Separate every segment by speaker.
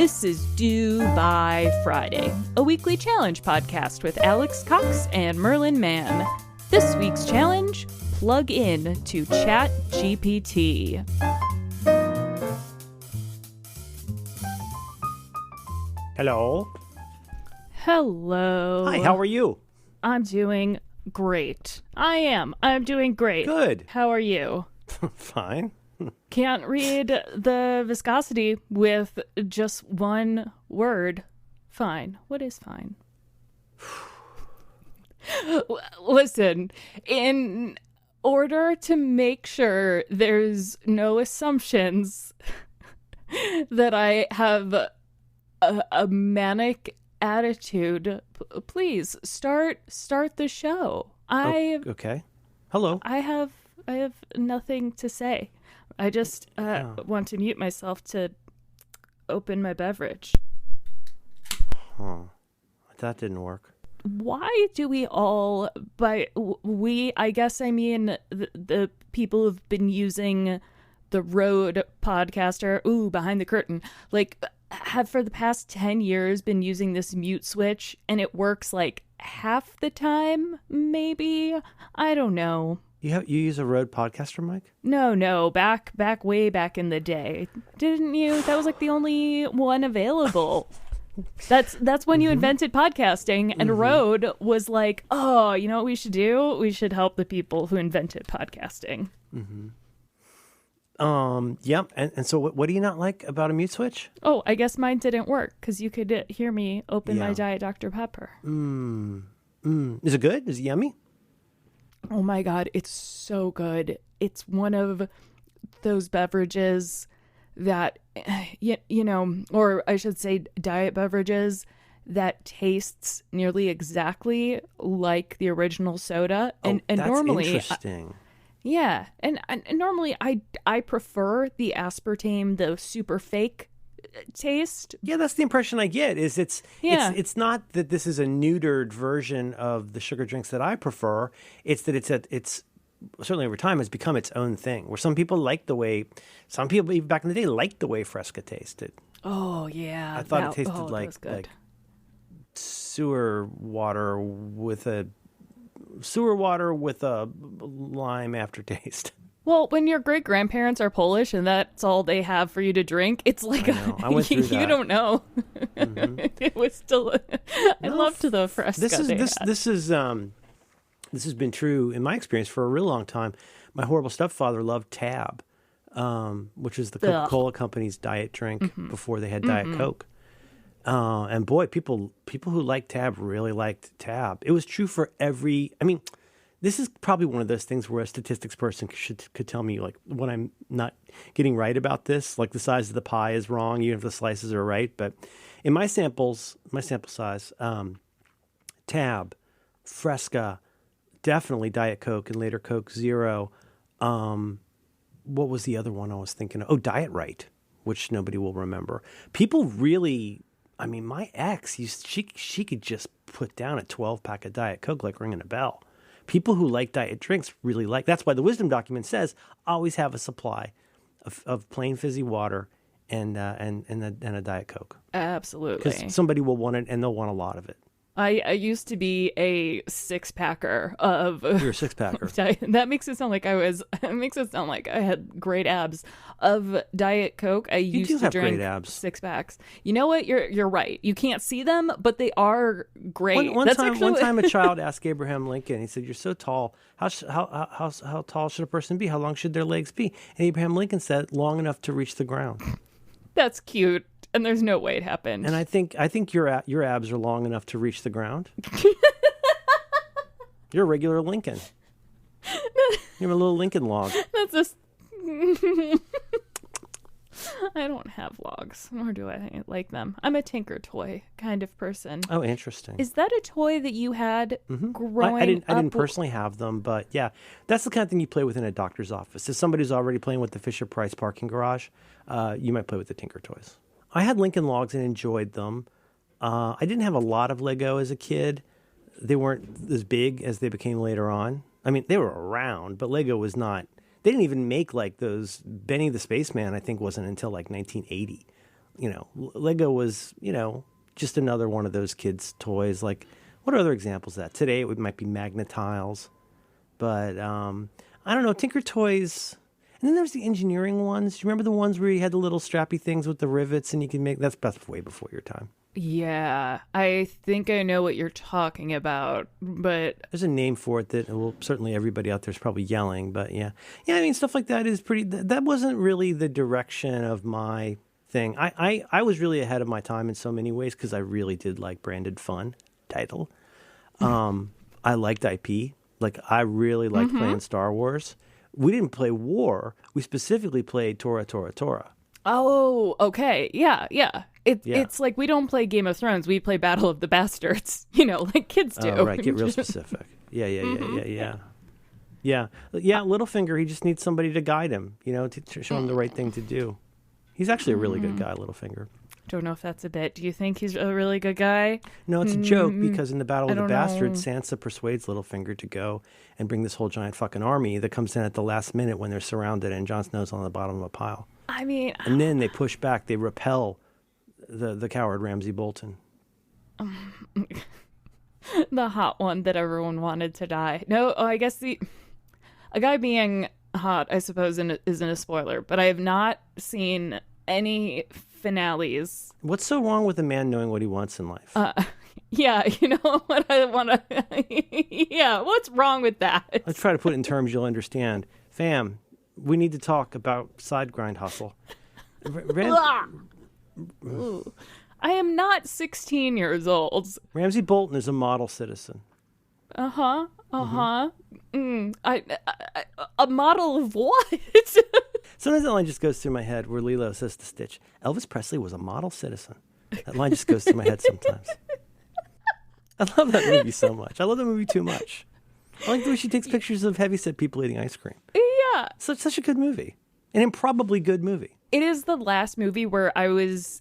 Speaker 1: This is Due by Friday, a weekly challenge podcast with Alex Cox and Merlin Mann. This week's challenge, plug in to ChatGPT.
Speaker 2: Hello.
Speaker 1: Hello.
Speaker 2: Hi, how are you?
Speaker 1: I'm doing great. I'm doing great.
Speaker 2: Good.
Speaker 1: How are you?
Speaker 2: Fine.
Speaker 1: Can't read the viscosity with just one word. Fine. What is fine? Listen, in order to make sure there's no assumptions that I have a manic attitude, please start the show.
Speaker 2: Okay. Hello.
Speaker 1: I have nothing to say. I just want to mute myself to open my beverage.
Speaker 2: Oh, that didn't work.
Speaker 1: Why do we all, I guess I mean the people who've been using the Rode podcaster, behind the curtain, like have for the past 10 years been using this mute switch, and it works like half the time, maybe? I don't know.
Speaker 2: You use a Rode podcaster mic?
Speaker 1: No, way back in the day. Didn't you? That was like the only one available. That's when you invented podcasting, and Rode was like, oh, you know what we should do? We should help the people who invented podcasting.
Speaker 2: Yep. And so what do you not like about a mute switch?
Speaker 1: Oh, I guess mine didn't work because you could hear me open my Diet Dr. Pepper.
Speaker 2: Is it good? Is it yummy?
Speaker 1: Oh my God, it's so good. It's one of those beverages that, you know, or I should say diet beverages that tastes nearly exactly like the original soda. And
Speaker 2: that's
Speaker 1: normally,
Speaker 2: interesting.
Speaker 1: Yeah. And normally I prefer the aspartame, the super fake taste.
Speaker 2: Yeah, that's the impression I get. It's not that this is a neutered version of the sugar drinks that I prefer. It's that it's certainly over time has become its own thing. Where some people even back in the day liked the way Fresca tasted.
Speaker 1: Oh yeah,
Speaker 2: I thought it tasted like sewer water with a lime aftertaste.
Speaker 1: Well, when your great-grandparents are Polish and that's all they have for you to drink, it's like
Speaker 2: I went through that.
Speaker 1: You don't know. It was still. I loved the Fresca.
Speaker 2: This has been true in my experience for a real long time. My horrible stepfather loved Tab, which is the Coca-Cola company's diet drink before they had Diet Coke. And boy, people who liked Tab really liked Tab. It was true for this is probably one of those things where a statistics person could tell me, like, when I'm not getting right about this, like the size of the pie is wrong, even if the slices are right. But in my sample size, Tab, Fresca, definitely Diet Coke, and later Coke Zero. What was the other one I was thinking of? Oh, Diet Right, which nobody will remember. People really, my ex, she could just put down a 12-pack of Diet Coke like ringing a bell. People who like diet drinks really like. That's why the wisdom document says always have a supply of plain fizzy water and a Diet Coke.
Speaker 1: Absolutely,
Speaker 2: because somebody will want it, and they'll want a lot of it.
Speaker 1: I used to be a 6-packer of.
Speaker 2: You're a 6-packer.
Speaker 1: That makes it sound like It makes it sound like I had great abs of Diet Coke. I used to drink
Speaker 2: great abs.
Speaker 1: 6-packs. You know what? You're right. You can't see them, but they are great.
Speaker 2: One time, a child asked Abraham Lincoln. He said, "You're so tall. How tall should a person be? How long should their legs be?" And Abraham Lincoln said, "Long enough to reach the ground."
Speaker 1: That's cute. And there's no way it happened.
Speaker 2: And I think your abs are long enough to reach the ground. You're a regular Lincoln. You're a little Lincoln log.
Speaker 1: That's just. I don't have logs, nor do I like them. I'm a Tinker Toy kind of person.
Speaker 2: Oh, interesting.
Speaker 1: Is that a toy that you had growing up?
Speaker 2: I didn't personally have them, but yeah, that's the kind of thing you play with in a doctor's office. If somebody's already playing with the Fisher-Price parking garage, you might play with the Tinker Toys. I had Lincoln Logs and enjoyed them. I didn't have a lot of Lego as a kid. They weren't as big as they became later on. They were around, but Lego was not. They didn't even make like those. Benny the Spaceman, I think, wasn't until like 1980. Lego was, just another one of those kids' toys. Like, what are other examples of that? Today it might be Magnetiles. But I don't know, Tinker Toys. And then there's the engineering ones. Do you remember the ones where you had the little strappy things with the rivets and you can make... That's way before your time.
Speaker 1: Yeah, I think I know what you're talking about, but...
Speaker 2: There's a name for it that, well, certainly everybody out there is probably yelling, but yeah. Yeah, I mean, stuff like that is pretty... That wasn't really the direction of my thing. I was really ahead of my time in so many ways because I really did like branded fun title. I liked IP. Like, I really liked playing Star Wars. We didn't play War. We specifically played Tora, Tora, Tora.
Speaker 1: Oh, okay. Yeah. It's like we don't play Game of Thrones. We play Battle of the Bastards, like kids do.
Speaker 2: Oh, right. Get real specific. Yeah. Yeah, Littlefinger, he just needs somebody to guide him, to show him the right thing to do. He's actually a really good guy, Littlefinger.
Speaker 1: Don't know if that's a bit. Do you think he's a really good guy?
Speaker 2: No, it's a joke because in the Battle of the Bastards, Sansa persuades Littlefinger to go and bring this whole giant fucking army that comes in at the last minute when they're surrounded and Jon Snow's on the bottom of a pile.
Speaker 1: I mean...
Speaker 2: And then they push back. They repel the coward Ramsay Bolton.
Speaker 1: The hot one that everyone wanted to die. No, I guess a guy being hot, I suppose, isn't a spoiler, but I have not seen any finales.
Speaker 2: What's so wrong with a man knowing what he wants in life?
Speaker 1: Yeah, you know what I want to... Yeah, what's wrong with that?
Speaker 2: Let's try to put it in terms you'll understand. Fam, we need to talk about side grind hustle.
Speaker 1: I am not 16 years old.
Speaker 2: Ramsay Bolton is a model citizen.
Speaker 1: A model of what?
Speaker 2: Sometimes that line just goes through my head where Lilo says to Stitch, Elvis Presley was a model citizen. That line just goes through my head sometimes. I love that movie so much. I love that movie too much. I like the way she takes pictures of heavyset people eating ice cream.
Speaker 1: Yeah.
Speaker 2: Such a good movie. An improbably good movie.
Speaker 1: It is the last movie where I was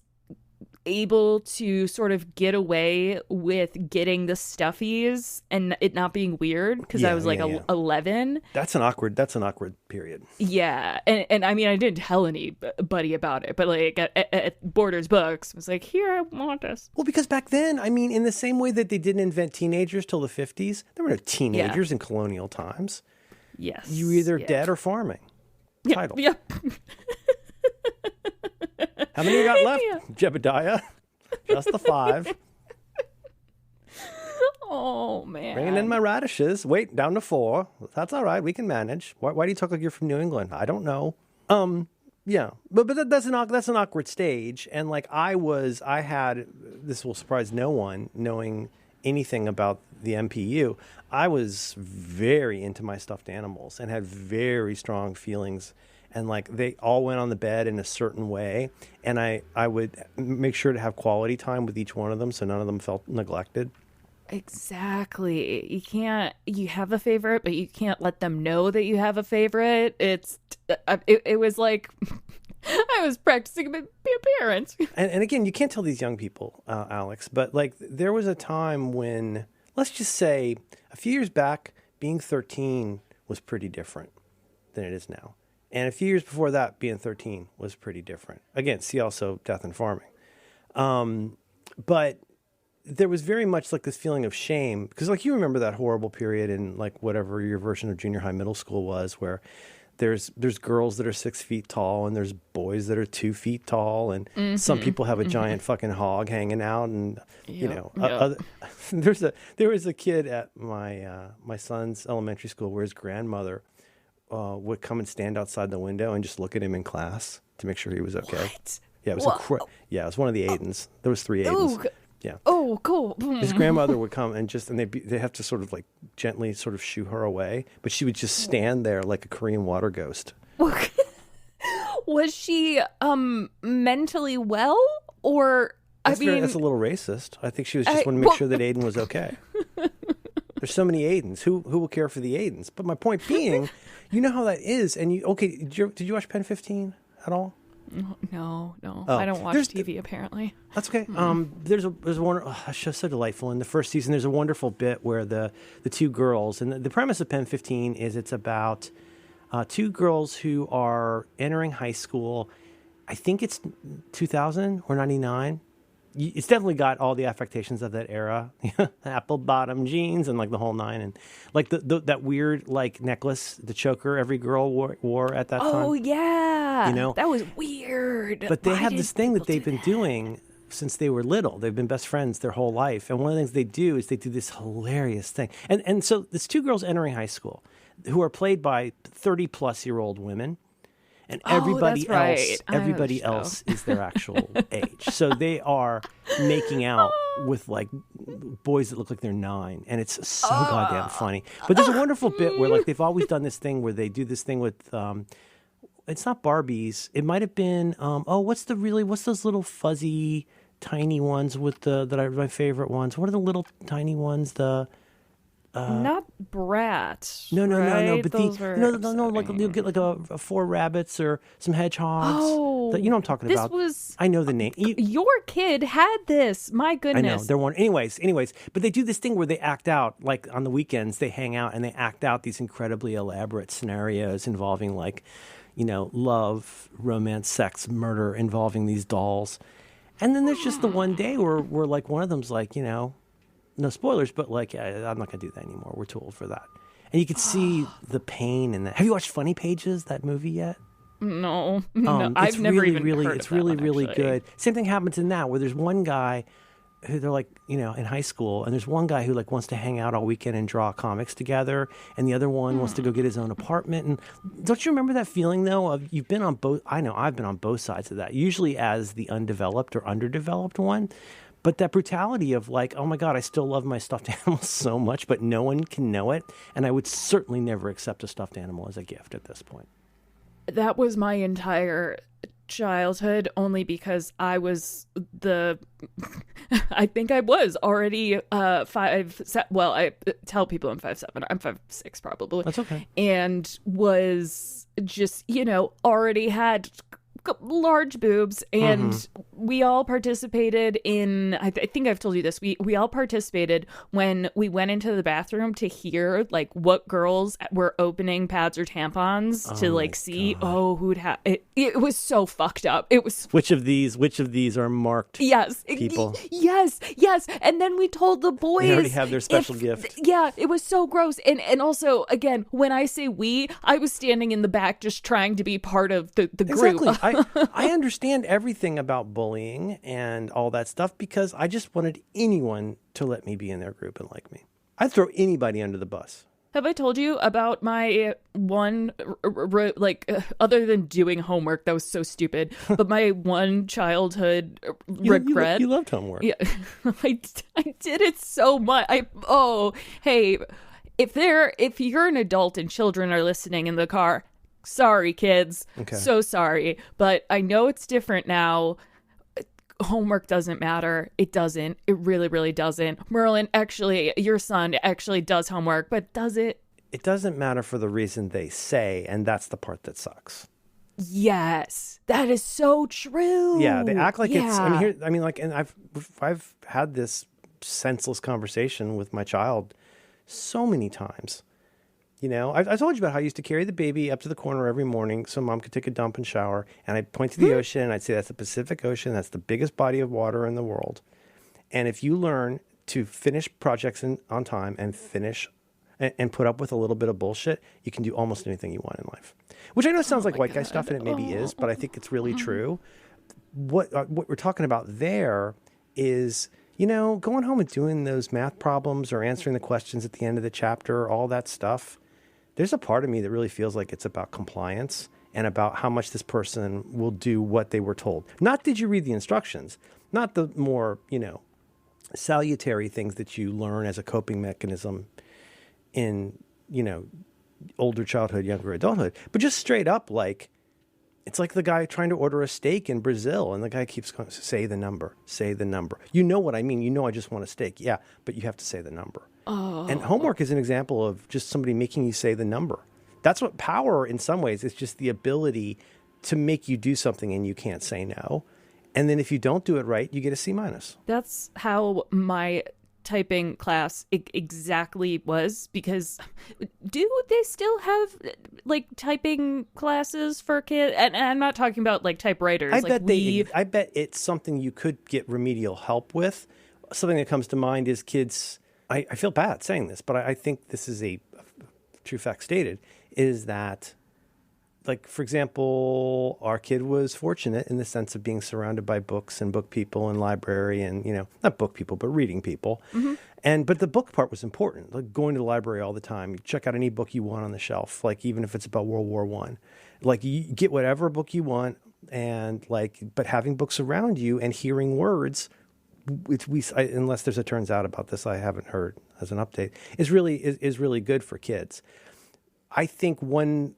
Speaker 1: able to sort of get away with getting the stuffies and it not being weird because I was 11.
Speaker 2: That's an awkward period.
Speaker 1: Yeah. And I mean, I didn't tell anybody about it, but like at Borders Books, I was like, here, I want this.
Speaker 2: Well, because back then, I mean, in the same way that they didn't invent teenagers till the 50s, there were no teenagers in colonial times.
Speaker 1: Yes.
Speaker 2: You were either dead or farming. Title.
Speaker 1: Yep.
Speaker 2: How many you got left? Yeah. Jebediah. Just the 5.
Speaker 1: Oh, man.
Speaker 2: Bringing in my radishes. Wait, down to 4. That's all right. We can manage. Why do you talk like you're from New England? I don't know. Yeah. But that's an awkward stage. And like I had, this will surprise no one, knowing anything about the MPU, I was very into my stuffed animals and had very strong feelings. And like they all went on the bed in a certain way. And I would make sure to have quality time with each one of them so none of them felt neglected.
Speaker 1: Exactly. You have a favorite, but you can't let them know that you have a favorite. It was like I was practicing being a parent.
Speaker 2: And again, you can't tell these young people, Alex, but like there was a time when, let's just say a few years back, being 13 was pretty different than it is now. And a few years before that, being 13 was pretty different. Again, see also Death and Farming. But there was very much like this feeling of shame. Because like you remember that horrible period in like whatever your version of junior high, middle school was, where there's girls that are 6 feet tall and there's boys that are 2 feet tall. And some people have a giant fucking hog hanging out. And, there was a kid at my son's elementary school where his grandmother would come and stand outside the window and just look at him in class to make sure he was okay.
Speaker 1: What?
Speaker 2: Yeah, it was it was one of the Aidens. There was 3 Aidens. Yeah.
Speaker 1: Oh, cool.
Speaker 2: His grandmother would come and they have to sort of like gently sort of shoo her away, but she would just stand there like a Korean water ghost.
Speaker 1: Was she mentally well, or
Speaker 2: that's a little racist. I think she was just wanting to make sure that Aiden was okay. There's so many Aidens. Who will care for the Aidens? But my point being, you know how that is. And did you watch Pen 15 at all?
Speaker 1: No. Oh, I don't watch TV apparently.
Speaker 2: That's okay. There's a wonderful. That show's so delightful. In the first season, there's a wonderful bit where the 2 girls, and the premise of Pen 15 is it's about 2 girls who are entering high school. I think it's 2000 or 99. It's definitely got all the affectations of that era. Apple bottom jeans and like the whole nine, and like the that weird like necklace, the choker every girl wore at that time.
Speaker 1: Oh yeah,
Speaker 2: you know,
Speaker 1: that was weird.
Speaker 2: But they have this thing that they've been doing since they were little. They've been best friends their whole life, and one of the things they do is they do this hilarious thing. And so there's two girls entering high school who are played by 30-plus-year-old women. And everybody else is their actual age. So they are making out with like boys that look like they're 9, and it's so goddamn funny. But there's a wonderful bit where like they've always done this thing where they do this thing with it's not Barbies. It might have been what's those little fuzzy tiny ones with that are my favorite ones. What are the little tiny ones?
Speaker 1: Not Brat.
Speaker 2: No. But
Speaker 1: those
Speaker 2: like you'll get like a 4 rabbits or some hedgehogs.
Speaker 1: Oh,
Speaker 2: you know what I'm talking about. I know the name.
Speaker 1: Your kid had this. My goodness.
Speaker 2: I know. They're one. Anyways. But they do this thing where they act out, like on the weekends, they hang out and they act out these incredibly elaborate scenarios involving like, love, romance, sex, murder, involving these dolls. And then there's just the one day where like one of them's like, no spoilers, but like, I'm not going to do that anymore. We're too old for that. And you could see the pain in that. Have you watched Funny Pages, that movie yet?
Speaker 1: No. I've never even heard of that.
Speaker 2: It's really
Speaker 1: actually.
Speaker 2: good. Same thing happens in that, where there's one guy who they're like, in high school, and there's one guy who like wants to hang out all weekend and draw comics together, and the other one wants to go get his own apartment. And don't you remember that feeling though of you've been on both? I know I've been on both sides of that, usually as the undeveloped or underdeveloped one. But that brutality of like, oh my God, I still love my stuffed animals so much, but no one can know it. And I would certainly never accept a stuffed animal as a gift at this point.
Speaker 1: That was my entire childhood, only because I was I think I was already 5'7". Well, I tell people I'm 5'7". I'm 5'6" probably.
Speaker 2: That's okay.
Speaker 1: And was just, already had large boobs, and we all participated in, I think I've told you this, we all participated when we went into the bathroom to hear like what girls were opening pads or tampons to like see who'd have it. It was so fucked up. It was
Speaker 2: which of these are marked people.
Speaker 1: Yes, and then we told the boys
Speaker 2: they already have their special gift.
Speaker 1: Yeah, it was so gross. And also, again, when I say we, I was standing in the back just trying to be part of the group.
Speaker 2: Exactly. I understand everything about bullying and all that stuff because I just wanted anyone to let me be in their group and like me. I'd throw anybody under the bus.
Speaker 1: Have I told you about my one, other than doing homework, that was so stupid, but my one childhood regret?
Speaker 2: You loved homework.
Speaker 1: Yeah, I did it so much. Hey, if you're an adult and children are listening in the car, sorry, kids.
Speaker 2: Okay.
Speaker 1: So sorry. But I know it's different now. Homework doesn't matter. It doesn't. It really, really doesn't. Merlin, actually, your son actually does homework, but does it?
Speaker 2: It doesn't matter for the reason they say, and that's the part that sucks.
Speaker 1: Yes. That is so true.
Speaker 2: Yeah, they act like it's, and I've had this senseless conversation with my child so many times. I told you about how I used to carry the baby up to the corner every morning so mom could take a dump and shower. And I'd point to the ocean and I'd say, that's the Pacific Ocean. That's the biggest body of water in the world. And if you learn to finish projects on time and finish and put up with a little bit of bullshit, you can do almost anything you want in life. Which I know sounds like white guy stuff, and it maybe is, but I think it's really true. What we're talking about there is, going home and doing those math problems or answering the questions at the end of the chapter, all that stuff. There's a part of me that really feels like it's about compliance and about how much this person will do what they were told. Not did you read the instructions, not the more, salutary things that you learn as a coping mechanism in, older childhood, younger adulthood, but just straight up like, it's like the guy trying to order a steak in Brazil and the guy keeps going, say the number. You know what I mean? I just want a steak. Yeah, but you have to say the number.
Speaker 1: Oh.
Speaker 2: And homework is an example of just somebody making you say the number. That's what power in some ways is, just the ability to make you do something and you can't say no. And then if you don't do it right, you get a C-.
Speaker 1: That's how my typing class exactly was, because do they still have like typing classes for kids? And I'm not talking about like typewriters.
Speaker 2: I bet it's something you could get remedial help with. Something that comes to mind is kids. I feel bad saying this, but I think this is a true fact stated, is that, like, for example, our kid was fortunate in the sense of being surrounded by books and book people and library and, not book people, but reading people. Mm-hmm. But the book part was important, like going to the library all the time. You check out any book you want on the shelf, like even if it's about World War I. Like, you get whatever book you want, and but having books around you and hearing words, which unless there's a turns out about this I haven't heard as an update, is really good for kids. I think one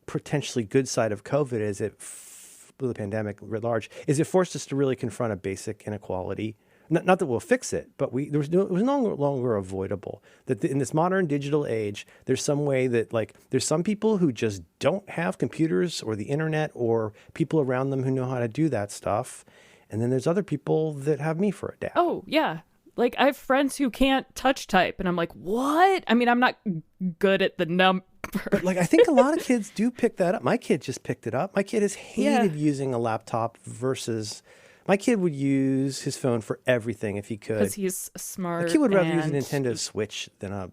Speaker 2: potentially good side of COVID is the pandemic writ large, is it forced us to really confront a basic inequality. Not that we'll fix it, but it was no longer avoidable. That in this modern digital age, there's some way that, like, there's some people who just don't have computers or the internet or people around them who know how to do that stuff. And then there's other people that have me for a dad.
Speaker 1: Oh, yeah. Like, I have friends who can't touch type, and I'm like, what? I mean, I'm not good at the number.
Speaker 2: But, like, I think a lot of kids do pick that up. My kid just picked it up. My kid has hated using a laptop versus... My kid would use his phone for everything if he could.
Speaker 1: Because he's smart.
Speaker 2: My kid would rather use a Nintendo Switch than a...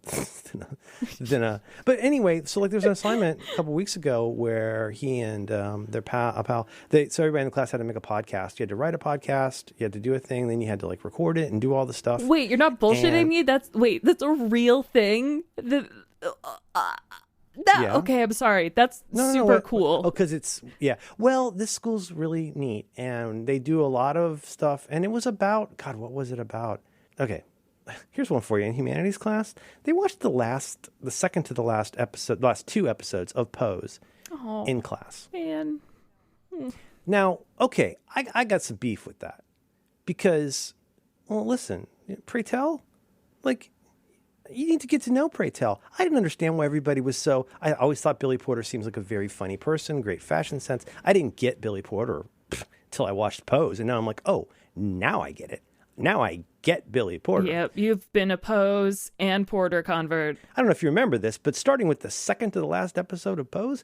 Speaker 2: But anyway, so, like, there's an assignment a couple weeks ago where he and their pal, so everybody in the class had to make a podcast. You had to write a podcast, you had to do a thing, then you had to, like, record it and do all the stuff.
Speaker 1: Wait, you're not bullshitting me? That's a real thing?
Speaker 2: Yeah.
Speaker 1: Okay, I'm sorry. That's super cool.
Speaker 2: Oh, because it's, yeah. Well, this school's really neat, and they do a lot of stuff, and it was about, God, what was it about? Okay, here's one for you. In humanities class, they watched the second to the last episode, the last 2 episodes of Pose in class.
Speaker 1: Man.
Speaker 2: Now, okay, I got some beef with that, because, well, listen, pray tell, like, you need to get to know Pray Tell. I didn't understand why everybody was so... I always thought Billy Porter seems like a very funny person, great fashion sense. I didn't get Billy Porter till I watched Pose, and now I'm like, oh, now I get it. Now I get Billy Porter.
Speaker 1: Yep, you've been a Pose and Porter convert.
Speaker 2: I don't know if you remember this, but starting with the second to the last episode of Pose,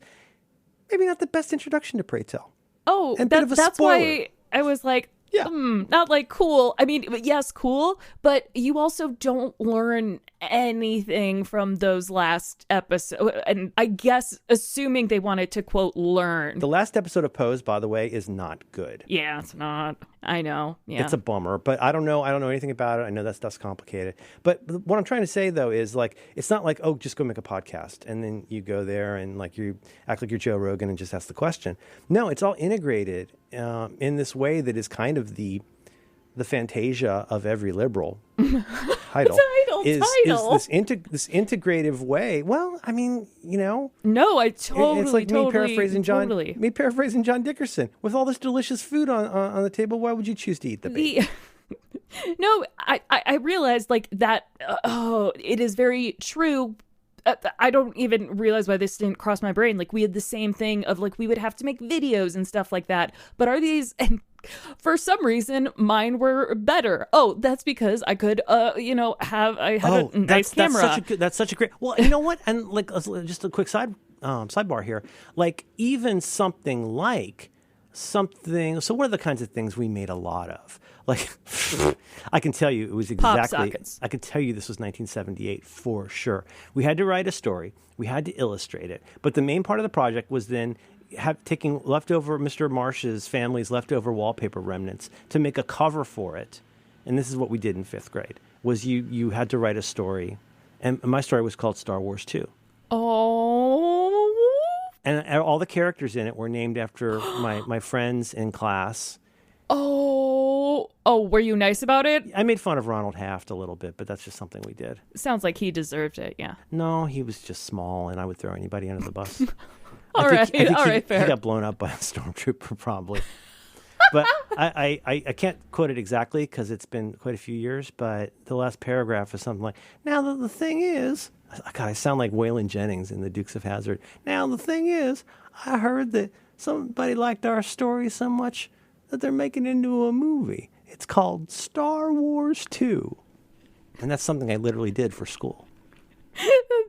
Speaker 2: maybe not the best introduction to Pray Tell.
Speaker 1: Oh,
Speaker 2: and that's
Speaker 1: why I was like,
Speaker 2: yeah.
Speaker 1: Not like cool. I mean, yes, cool, but you also don't learn anything from those last episodes. And I guess assuming they wanted to, quote, learn.
Speaker 2: The last episode of Pose, by the way, is not good.
Speaker 1: Yeah, it's not. I know. Yeah.
Speaker 2: It's a bummer, but I don't know anything about it. I know that stuff's complicated. But what I'm trying to say, though, is, like, it's not like, oh, just go make a podcast and then you go there and, like, you act like you're Joe Rogan and just ask the question. No, it's all integrated in this way that is kind of the fantasia of every liberal title. Is this integrative way. Well, I mean,
Speaker 1: No, I totally,
Speaker 2: it's like me paraphrasing John.
Speaker 1: Totally.
Speaker 2: Me paraphrasing John Dickerson. With all this delicious food on the table, why would you choose to eat the bacon?
Speaker 1: No, I realized, like, that. It is very true. I don't even realize why this didn't cross my brain. Like, we had the same thing of, like, we would have to make videos and stuff like that. But are these, and for some reason, mine were better. Oh, that's because I could, have a nice camera.
Speaker 2: That's such a great, well, you know what? And, like, just a quick sidebar here. Like, even something, so what are the kinds of things we made a lot of? Like, I can tell you it was exactly...
Speaker 1: Pop sockets.
Speaker 2: I can tell you this was 1978 for sure. We had to write a story. We had to illustrate it. But the main part of the project was then taking leftover Mr. Marsh's family's leftover wallpaper remnants to make a cover for it. And this is what we did in 5th grade, was you had to write a story. And my story was called Star Wars 2.
Speaker 1: Oh.
Speaker 2: And all the characters in it were named after my friends in class.
Speaker 1: Oh, were you nice about it?
Speaker 2: I made fun of Ronald Haft a little bit, but that's just something we did.
Speaker 1: Sounds like he deserved it, yeah.
Speaker 2: No, he was just small, and I would throw anybody under the bus.
Speaker 1: All right, fair.
Speaker 2: He got blown up by a stormtrooper, probably. But I can't quote it exactly because it's been quite a few years, but the last paragraph is something like, now the thing is, God, I sound like Waylon Jennings in The Dukes of Hazzard. Now the thing is, I heard that somebody liked our story so much that they're making it into a movie. It's called Star Wars 2. And that's something I literally did for school.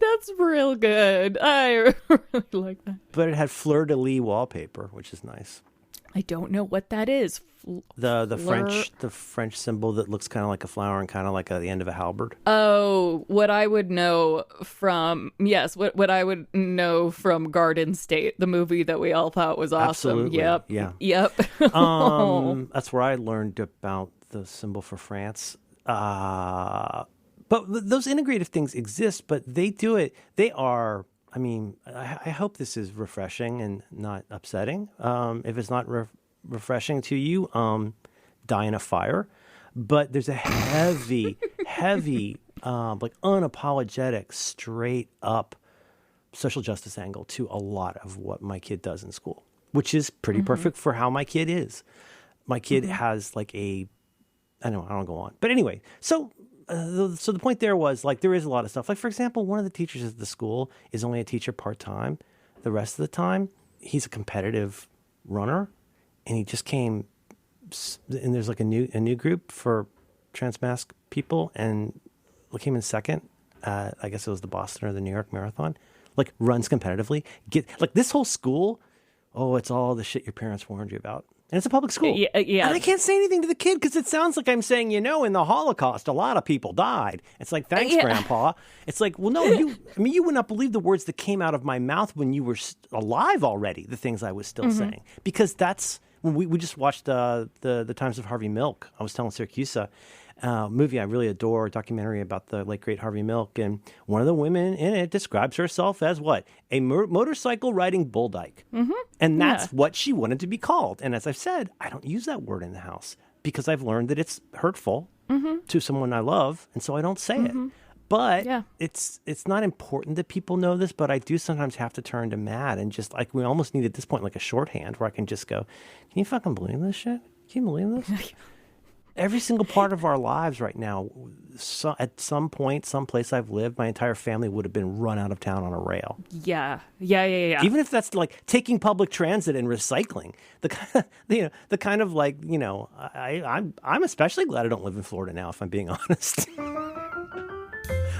Speaker 1: That's real good. I really like that.
Speaker 2: But it had fleur-de-lis wallpaper, which is nice.
Speaker 1: I don't know what that is.
Speaker 2: The French symbol that looks kind of like a flower and kind of like the end of a halberd.
Speaker 1: Oh, what I would know from what I would know from Garden State, the movie that we all thought was awesome.
Speaker 2: Absolutely.
Speaker 1: Yep.
Speaker 2: Yeah.
Speaker 1: Yep.
Speaker 2: That's where I learned about the symbol for France. But those integrative things exist, but they do it. They are. I mean, I hope this is refreshing and not upsetting. If it's not refreshing to you, die in a fire. But there's a heavy, like unapologetic, straight up social justice angle to a lot of what my kid does in school, which is pretty perfect for how my kid is. My kid has like I don't go on. But anyway, so the point there was like there is a lot of stuff. Like, for example, one of the teachers at the school is only a teacher part-time. The rest of the time, he's a competitive runner, and he just came. And there's like a new group for transmask people, and came in second. I guess it was the Boston or the New York Marathon. Like, runs competitively. Like this whole school. Oh, it's all the shit your parents warned you about. And it's a public school.
Speaker 1: Yeah.
Speaker 2: And I can't say anything to the kid because it sounds like I'm saying, in the Holocaust, a lot of people died. It's like, thanks, Grandpa. It's like, well, no, you would not believe the words that came out of my mouth when you were alive already, the things I was still saying. Because that's, when we just watched the Times of Harvey Milk. I was telling Syracusa, movie I really adore, a documentary about the late, great Harvey Milk. And one of the women in it describes herself as what? A motorcycle riding bull dyke. And that's what she wanted to be called. And as I've said, I don't use that word in the house because I've learned that it's hurtful to someone I love. And so I don't say it. But it's not important that people know this, but I do sometimes have to turn to Matt and just like, we almost need at this point like a shorthand where I can just go, can you fucking believe this shit? Can you believe this? Every single part of our lives right now, at some point, someplace I've lived, my entire family would have been run out of town on a rail.
Speaker 1: Yeah.
Speaker 2: Even if that's like taking public transit and recycling, the kind of like, I'm especially glad I don't live in Florida now, if I'm being honest.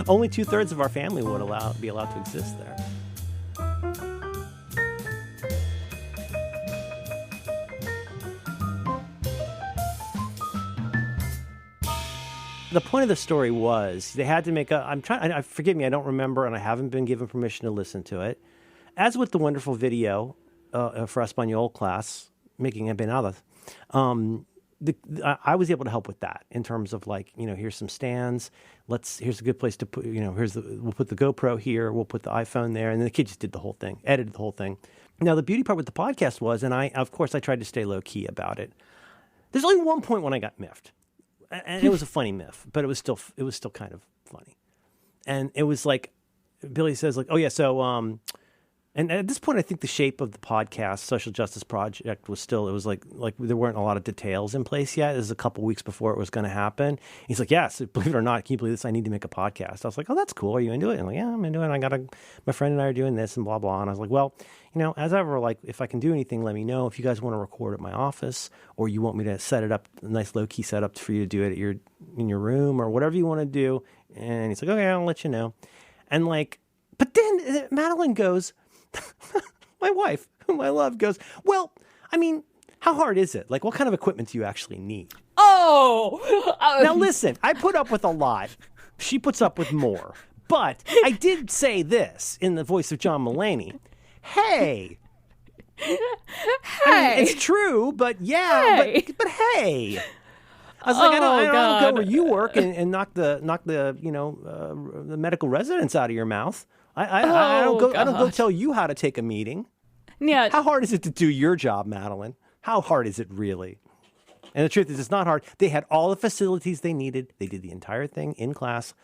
Speaker 2: Only 2/3 of our family would be allowed to exist there. The point of the story was they had to make forgive me, I don't remember, and I haven't been given permission to listen to it. As with the wonderful video for Espanol class, making empanadas, I was able to help with that in terms of like, here's some stands. Here's a good place to put, we'll put the GoPro here, we'll put the iPhone there. And then the kid just did the whole thing, edited the whole thing. Now, the beauty part with the podcast was, and I tried to stay low key about it. There's only one point when I got miffed. And it was a funny miff, but it was still kind of funny. And it was like, Billy says like, oh yeah, so, and at this point, I think the shape of the podcast, Social Justice Project, was still, it was like there weren't a lot of details in place yet. It was a couple weeks before it was going to happen. He's like, yes, believe it or not, can you believe this? I need to make a podcast. I was like, oh, that's cool. Are you into it? And I'm like, yeah, I'm into it. My friend and I are doing this and blah, blah. And I was like, well, as ever, like, if I can do anything, let me know. If you guys want to record at my office or you want me to set it up, a nice low-key setup for you to do it in your room or whatever you want to do. And he's like, okay, I'll let you know. And like, but then Madeline goes, my wife, whom I love, goes, well, I mean, how hard is it? Like, what kind of equipment do you actually need?
Speaker 1: Oh!
Speaker 2: Now, listen, I put up with a lot. She puts up with more. But I did say this in the voice of John Mulaney. Hey. I mean, it's true, but but hey. I was like, I don't go where you work and knock the the medical residents out of your mouth. I don't go tell you how to take a meeting.
Speaker 1: Yeah.
Speaker 2: How hard is it to do your job, Madeline? How hard is it really? And the truth is, it's not hard. They had all the facilities they needed. They did the entire thing in class,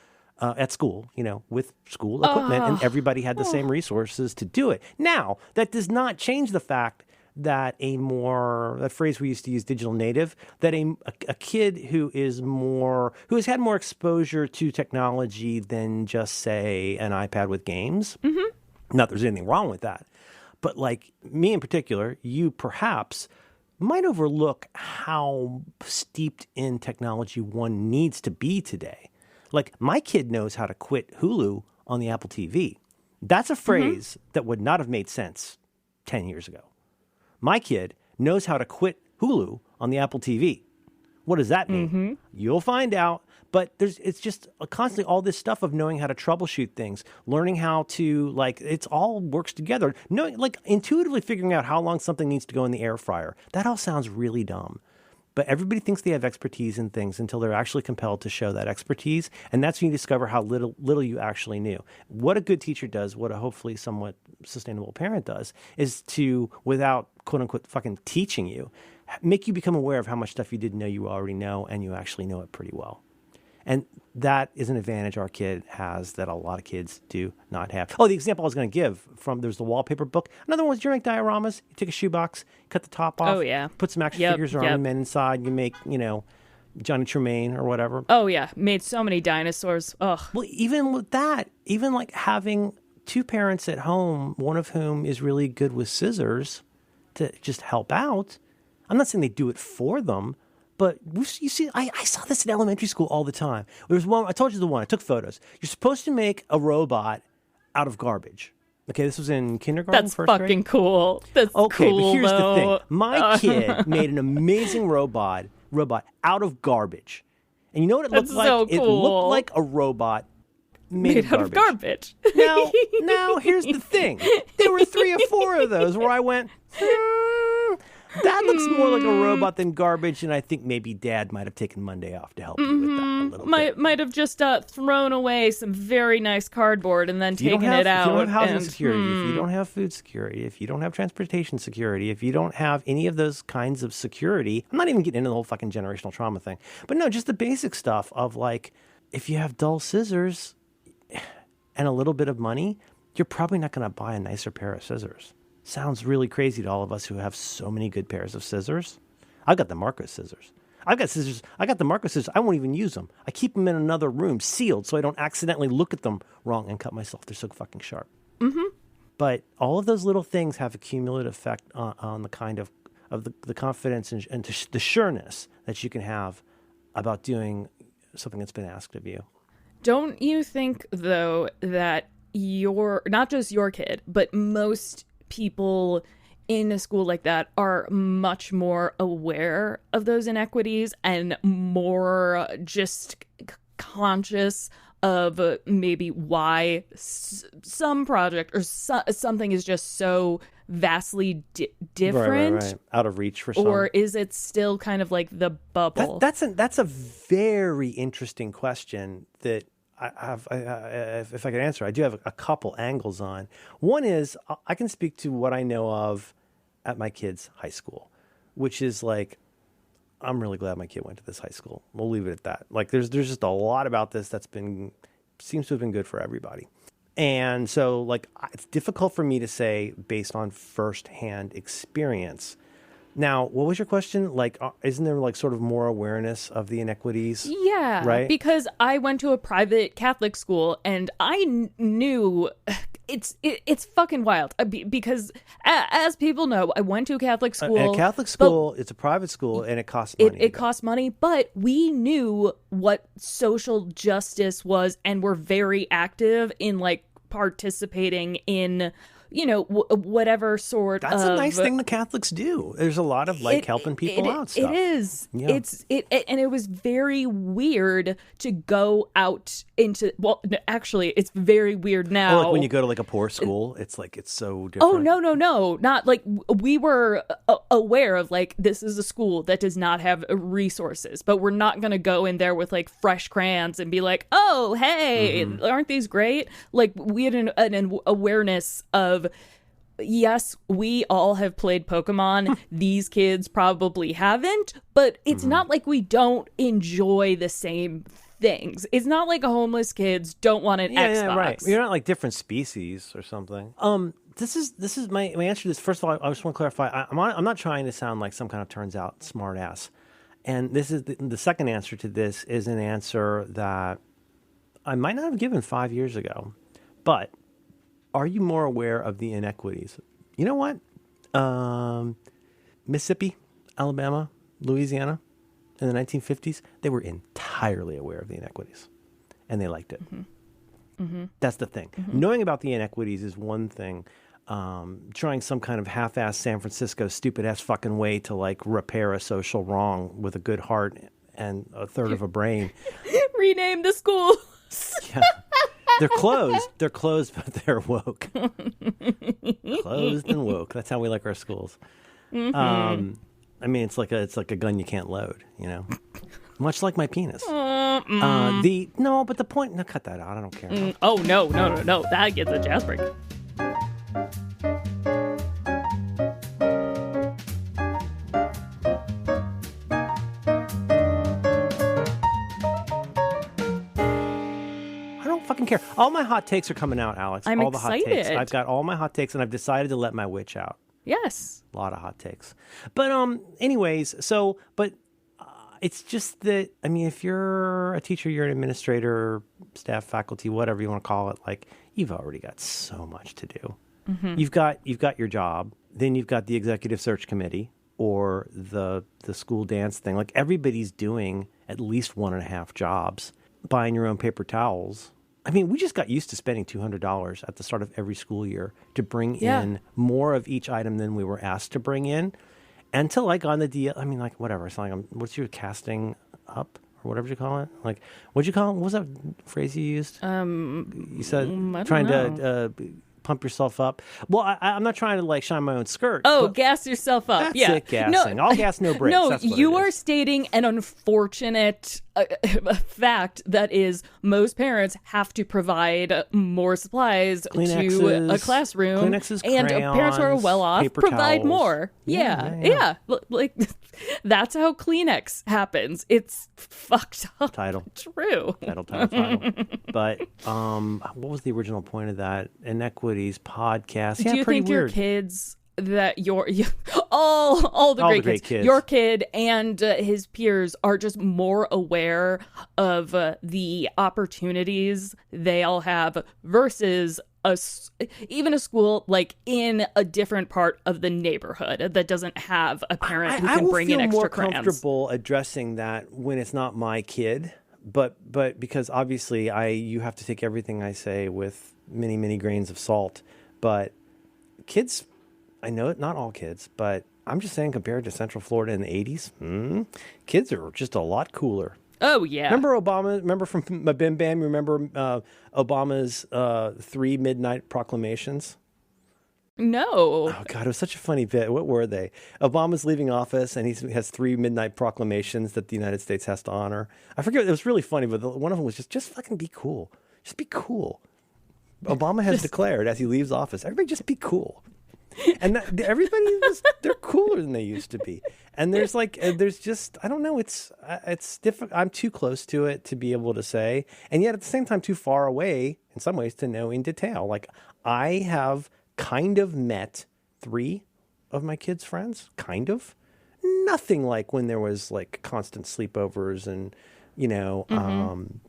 Speaker 2: at school, with school equipment, and everybody had the same resources to do it. Now, that does not change the fact that that phrase we used to use, digital native, that a kid who has had more exposure to technology than just, say, an iPad with games. Mm-hmm. Not that there's anything wrong with that. But like me in particular, you perhaps might overlook how steeped in technology one needs to be today. Like, my kid knows how to quit Hulu on the Apple TV. That's a phrase that would not have made sense 10 years ago. My kid knows how to quit Hulu on the Apple TV. What does that mean? You'll find out. But it's just constantly all this stuff of knowing how to troubleshoot things, learning how to, like, it's all works together. Knowing, like, intuitively figuring out how long something needs to go in the air fryer. That all sounds really dumb. But everybody thinks they have expertise in things until they're actually compelled to show that expertise. And that's when you discover how little you actually knew. What a good teacher does, what a hopefully somewhat sustainable parent does, is to, without quote unquote fucking teaching you, make you become aware of how much stuff you didn't know you already know, and you actually know it pretty well. And that is an advantage our kid has that a lot of kids do not have. Oh, the example I was going to give there's the wallpaper book. Another one was you make dioramas. You take a shoebox, cut the top off.
Speaker 1: Oh, yeah.
Speaker 2: Put some action figures or Army Men inside. You make, Johnny Tremaine or whatever.
Speaker 1: Oh, yeah. Made so many dinosaurs. Ugh.
Speaker 2: Well, even with that, even like having two parents at home, one of whom is really good with scissors to just help out. I'm not saying they do it for them. But you see, I saw this in elementary school all the time. There's one, I told you the one, I took photos. You're supposed to make a robot out of garbage. Okay, this was in kindergarten,
Speaker 1: That's
Speaker 2: first grade?
Speaker 1: fucking cool. That's
Speaker 2: okay,
Speaker 1: cool,
Speaker 2: but here's
Speaker 1: though.
Speaker 2: the thing. My kid made an amazing robot out of garbage. And you know what it looked
Speaker 1: That's
Speaker 2: like?
Speaker 1: so
Speaker 2: It
Speaker 1: cool.
Speaker 2: looked like a robot made
Speaker 1: out of garbage.
Speaker 2: Now, here's the thing. There were 3 or 4 of those where I went, that looks more like a robot than garbage, and I think maybe Dad might have taken Monday off to help you with that a little bit.
Speaker 1: Might have just thrown away some very nice cardboard and then taken it out.
Speaker 2: If you don't have housing security, if you don't have food security, if you don't have transportation security, if you don't have any of those kinds of security, I'm not even getting into the whole fucking generational trauma thing, but no, just the basic stuff of, like, if you have dull scissors and a little bit of money, you're probably not going to buy a nicer pair of scissors. Sounds really crazy to all of us who have so many good pairs of scissors. I've got the Marcos scissors. I got the Marcos scissors. I won't even use them. I keep them in another room, sealed, so I don't accidentally look at them wrong and cut myself. They're so fucking sharp. But all of those little things have a cumulative effect on the kind of the confidence and the sureness that you can have about doing something that's been asked of you.
Speaker 1: Don't you think, though, that not just your kid, but most people in a school like that are much more aware of those inequities and more just conscious of maybe why some project or something is just so vastly different,
Speaker 2: right. Out of reach for some?
Speaker 1: Or is it still kind of like the bubble?
Speaker 2: That's a very interesting question that I have, if I could answer, I do have a couple angles on. One is I can speak to what I know of at my kid's high school, which is like, I'm really glad my kid went to this high school. We'll leave it at that. Like, there's just a lot about this seems to have been good for everybody. And so, like, it's difficult for me to say based on firsthand experience. Now, what was your question? Like, isn't there, like, sort of more awareness of the inequities?
Speaker 1: Yeah,
Speaker 2: right?
Speaker 1: Because I went to a private Catholic school, and I knew it's fucking wild. Because as people know, I went to a Catholic school.
Speaker 2: A Catholic school, it's a private school, and it costs money.
Speaker 1: It costs money, but we knew what social justice was, and were very active in, like, participating in, whatever sort
Speaker 2: That's
Speaker 1: of...
Speaker 2: a nice thing the Catholics do. There's a lot of, like, helping people out stuff.
Speaker 1: It is.
Speaker 2: Yeah.
Speaker 1: And it was very weird to go out into... Well, actually, it's very weird now.
Speaker 2: Or like when you go to, like, a poor school, it's like, it's so different.
Speaker 1: Oh, no. Not like we were aware of, like, this is a school that does not have resources, but we're not going to go in there with, like, fresh crayons and be like, oh, hey, aren't these great? Like, we had an awareness of, yes, we all have played Pokemon. These kids probably haven't, but it's not like we don't enjoy the same things. It's not like homeless kids don't want an Xbox.
Speaker 2: Yeah, right. You're not like different species or something. This is my answer to this. First of all, I just want to clarify. I'm not trying to sound like some kind of turns out smart ass. And this is the second answer to this is an answer that I might not have given 5 years ago, but are you more aware of the inequities? You know what? Mississippi, Alabama, Louisiana, in the 1950s, they were entirely aware of the inequities. and they liked it. That's the thing. Knowing about the inequities is one thing. Trying some kind of half-ass San Francisco stupid-ass fucking way to like repair a social wrong with a good heart and a third of a brain.
Speaker 1: Rename the schools.
Speaker 2: Yeah. They're closed. They're closed, but they're woke. Closed and woke. That's how we like our schools. I mean, it's like a gun you can't load, you know? Much like my penis. But the point... No, cut that out. I don't care.
Speaker 1: No. That gets a jazz break.
Speaker 2: Care. All my hot takes are coming out, Alex.
Speaker 1: I'm
Speaker 2: all the
Speaker 1: excited.
Speaker 2: Hot takes. I've got all my hot takes, and I've decided to let my witch out.
Speaker 1: Yes.
Speaker 2: A lot of hot takes. But anyways, it's just that, I mean, if you're a teacher, you're an administrator, staff, faculty, whatever you want to call it, like, you've already got so much to do. You've got your job, then you've got the executive search committee or the school dance thing. Like, everybody's doing at least 1.5 jobs, buying your own paper towels. I mean, we just got used to spending $200 at the start of every school year to bring in more of each item than we were asked to bring in. Until I got on the deal, I mean, like, whatever. It's like, what's your casting up or whatever you call it? Like, what'd you call it? What was that phrase you used? You said trying to pump yourself up. Well, I'm not trying to like shine my own skirt.
Speaker 1: Oh, gas yourself up.
Speaker 2: That's it, gassing. No, all gas, no brakes.
Speaker 1: No,
Speaker 2: that's what
Speaker 1: you are stating an unfortunate fact that is most parents have to provide more supplies to a classroom.
Speaker 2: Kleenexes,
Speaker 1: and
Speaker 2: crayons,
Speaker 1: parents who are well off provide
Speaker 2: towels.
Speaker 1: More. Yeah. Like that's how Kleenex happens. It's fucked up.
Speaker 2: Title.
Speaker 1: True.
Speaker 2: Title. But what was the original point of that? Inequities podcast.
Speaker 1: Do you
Speaker 2: pretty
Speaker 1: think
Speaker 2: weird.
Speaker 1: your kids that all the great kids, your kid and his peers are just more aware of the opportunities they all have versus even a school like in a different part of the neighborhood that doesn't have a parent who can bring in extra crayons?
Speaker 2: I will feel more comfortable addressing that when it's not my kid, but because obviously you have to take everything I say with many grains of salt. But kids, I know not all kids, but I'm just saying compared to Central Florida in the 80s, kids are just a lot cooler.
Speaker 1: Oh, yeah.
Speaker 2: Remember Obama? Remember from Bim Bam? Remember Obama's 3 midnight proclamations?
Speaker 1: No.
Speaker 2: Oh, God, it was such a funny bit. What were they? Obama's leaving office, and he has 3 midnight proclamations that the United States has to honor. I forget. It was really funny, but one of them was just fucking be cool. Just be cool. Obama has declared as he leaves office, everybody just be cool. And they're cooler than they used to be. And there's just, I don't know, it's difficult. I'm too close to it to be able to say, and yet at the same time, too far away in some ways to know in detail. Like, I have kind of met 3 of my kids' friends, kind of. Nothing like when there was like constant sleepovers and,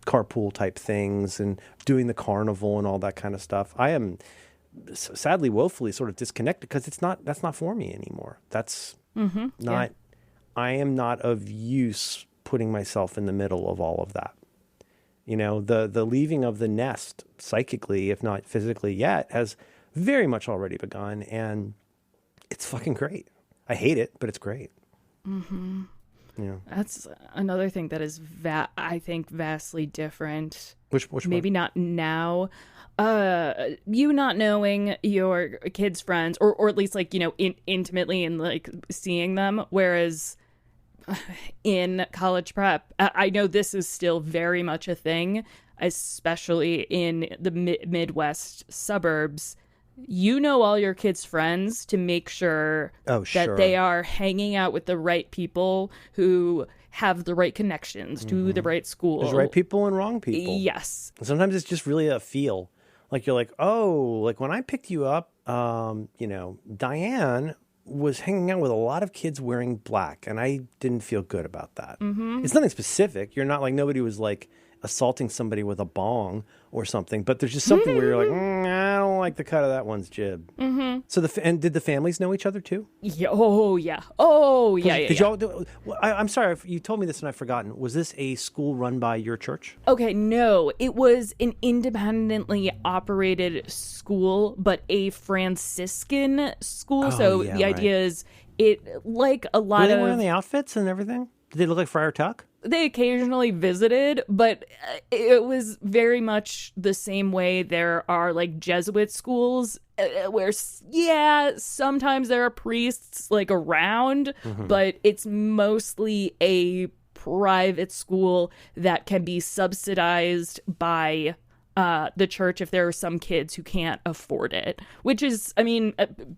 Speaker 2: carpool type things and doing the carnival and all that kind of stuff. I am sadly, woefully sort of disconnected because that's not for me anymore. That's not, I am not of use putting myself in the middle of all of that. The leaving of the nest psychically, if not physically yet, has very much already begun, and it's fucking great. I hate it, but it's great.
Speaker 1: Mm-hmm.
Speaker 2: Yeah.
Speaker 1: That's another thing that is, I think, vastly different.
Speaker 2: Which
Speaker 1: maybe
Speaker 2: one?
Speaker 1: not now. You not knowing your kids' friends, or at least like, intimately and like seeing them. Whereas in college prep, I know this is still very much a thing, especially in the Midwest suburbs. You know all your kids' friends to make sure that they are hanging out with the right people who have the right connections to the right school.
Speaker 2: There's right people and wrong people.
Speaker 1: Yes.
Speaker 2: Sometimes it's just really a feel. Like you're like, like when I picked you up, Diane was hanging out with a lot of kids wearing black, and I didn't feel good about that. Mm-hmm. It's nothing specific. You're not like, nobody was like assaulting somebody with a bong or something, but there's just something where you're like, I don't don't like the cut of that one's jib. Mm-hmm. So and did the families know each other too?
Speaker 1: Yeah. Oh yeah.
Speaker 2: Did y'all I'm sorry, you told me this and I've forgotten. Was this a school run by your church?
Speaker 1: Okay, no, it was an independently operated school, but a Franciscan school. The idea is like a lot
Speaker 2: Were they wearing the outfits and everything? Did they look like Friar Tuck?
Speaker 1: They occasionally visited, but it was very much the same way there are like Jesuit schools where, sometimes there are priests like around, but it's mostly a private school that can be subsidized by the church if there are some kids who can't afford it, which is, I mean,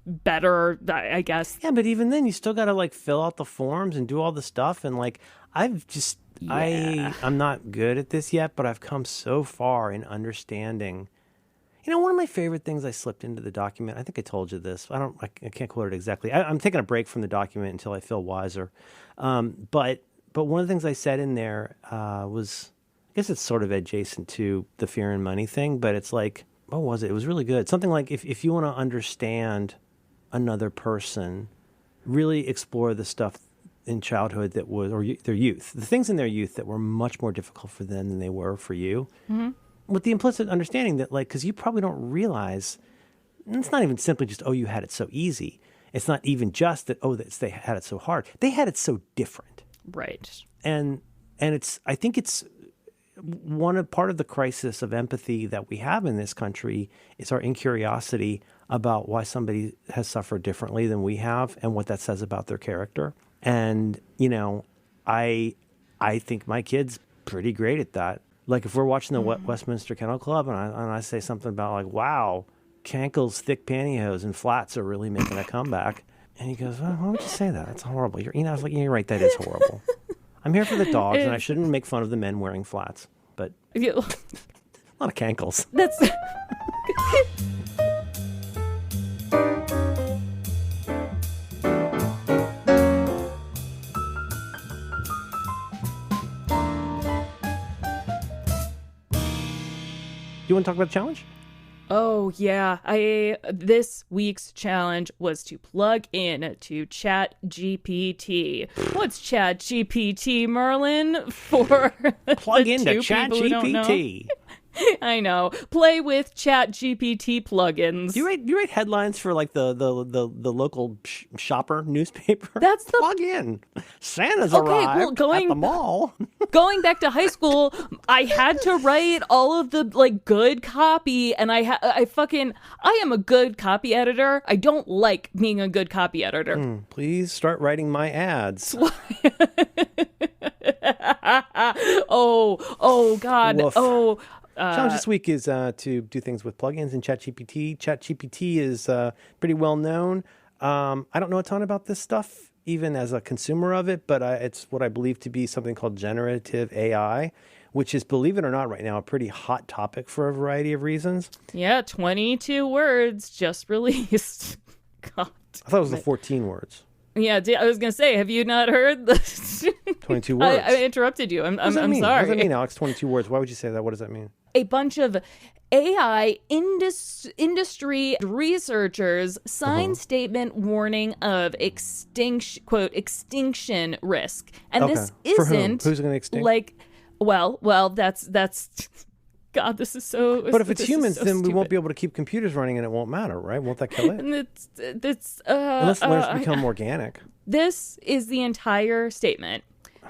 Speaker 1: better, I guess.
Speaker 2: Yeah, but even then, you still got to like fill out the forms and do all the stuff. And like, I'm not good at this yet, but I've come so far in understanding. You know, one of my favorite things I slipped into the document, I think I told you this. I can't quote it exactly. I'm taking a break from the document until I feel wiser. But one of the things I said in there was, I guess it's sort of adjacent to the fear and money thing, but it's like, what was it? It was really good. Something like if you want to understand another person, really explore the stuff in childhood that was, or their youth, the things in their youth that were much more difficult for them than they were for you. Mm-hmm. With the implicit understanding that, like, because you probably don't realize, it's not even simply just, oh, you had it so easy. It's not even just that, they had it so hard. They had it so different.
Speaker 1: Right.
Speaker 2: And I think it's part of the crisis of empathy that we have in this country is our incuriosity about why somebody has suffered differently than we have and what that says about their character. And, you know, I think my kid's pretty great at that. Like if we're watching the Westminster Kennel Club and I say something about like, wow, Cankle's thick pantyhose and flats are really making a comeback. And he goes, well, why would you say that? That's horrible. I was like, you're right, that is horrible. I'm here for the dogs and I shouldn't make fun of the men wearing flats. But a lot of cankles.
Speaker 1: That's...
Speaker 2: You want to talk about the challenge?
Speaker 1: Oh, yeah. This week's challenge was to plug in to ChatGPT. What's ChatGPT, Merlin? For
Speaker 2: plug into ChatGPT.
Speaker 1: I know. Play with ChatGPT plugins.
Speaker 2: You write headlines for like the local shopper newspaper.
Speaker 1: That's the
Speaker 2: plug in. Santa's arrived at the mall.
Speaker 1: Going back to high school, I had to write all of the like good copy, and I am a good copy editor. I don't like being a good copy editor.
Speaker 2: Please start writing my ads.
Speaker 1: Oh God.
Speaker 2: Woof.
Speaker 1: Oh.
Speaker 2: Challenge this week is to do things with plugins in ChatGPT. ChatGPT is pretty well known. I don't know a ton about this stuff, even as a consumer of it, but it's what I believe to be something called generative AI, which is, believe it or not, right now a pretty hot topic for a variety of reasons.
Speaker 1: Yeah, 22 words just released. God.
Speaker 2: I thought it was the 14 words.
Speaker 1: Yeah, I was going to say, have you not heard this?
Speaker 2: 22 words.
Speaker 1: I interrupted you. I'm sorry.
Speaker 2: What does that mean, Alex? 22 words. Why would you say that? What does that mean?
Speaker 1: A bunch of AI industry researchers signed statement warning of extinction risk. And this isn't...
Speaker 2: For whom? Who's going to extinct?
Speaker 1: Like, well, that's... God, this is so...
Speaker 2: But if it's humans, then we won't be able to keep computers running and it won't matter, right? Won't that kill it?
Speaker 1: And
Speaker 2: Unless learns become organic.
Speaker 1: This is the entire statement.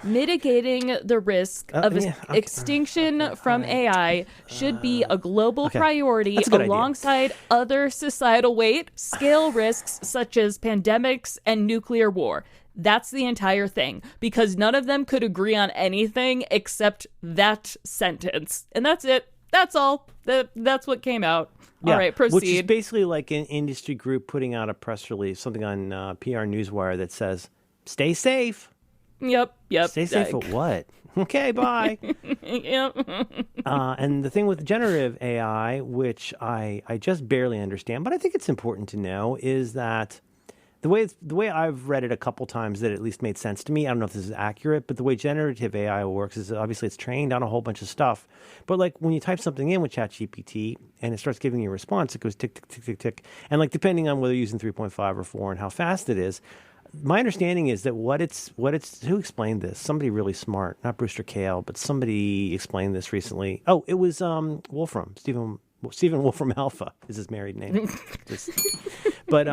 Speaker 1: Mitigating the risk of extinction from AI should be a global priority alongside other societal scale risks such as pandemics and nuclear war. That's the entire thing, because none of them could agree on anything except that sentence. And that's it. That's all. That's what came out.
Speaker 2: Yeah,
Speaker 1: all right, proceed.
Speaker 2: Which is basically like an industry group putting out a press release, something on PR Newswire that says, stay safe.
Speaker 1: Yep.
Speaker 2: Stay safe for what? Okay, bye.
Speaker 1: Yep.
Speaker 2: And the thing with generative AI, which I just barely understand, but I think it's important to know, is that the way I've read it a couple times that at least made sense to me. I don't know if this is accurate, but the way generative AI works is obviously it's trained on a whole bunch of stuff. But like when you type something in with ChatGPT and it starts giving you a response, it goes tick, tick, tick, tick, tick. And like depending on whether you're using 3.5 or 4 and how fast it is, my understanding is that who explained this? Somebody really smart, not Brewster Kahle, but somebody explained this recently. Oh, it was Wolfram, Stephen Wolfram Alpha is his married name. But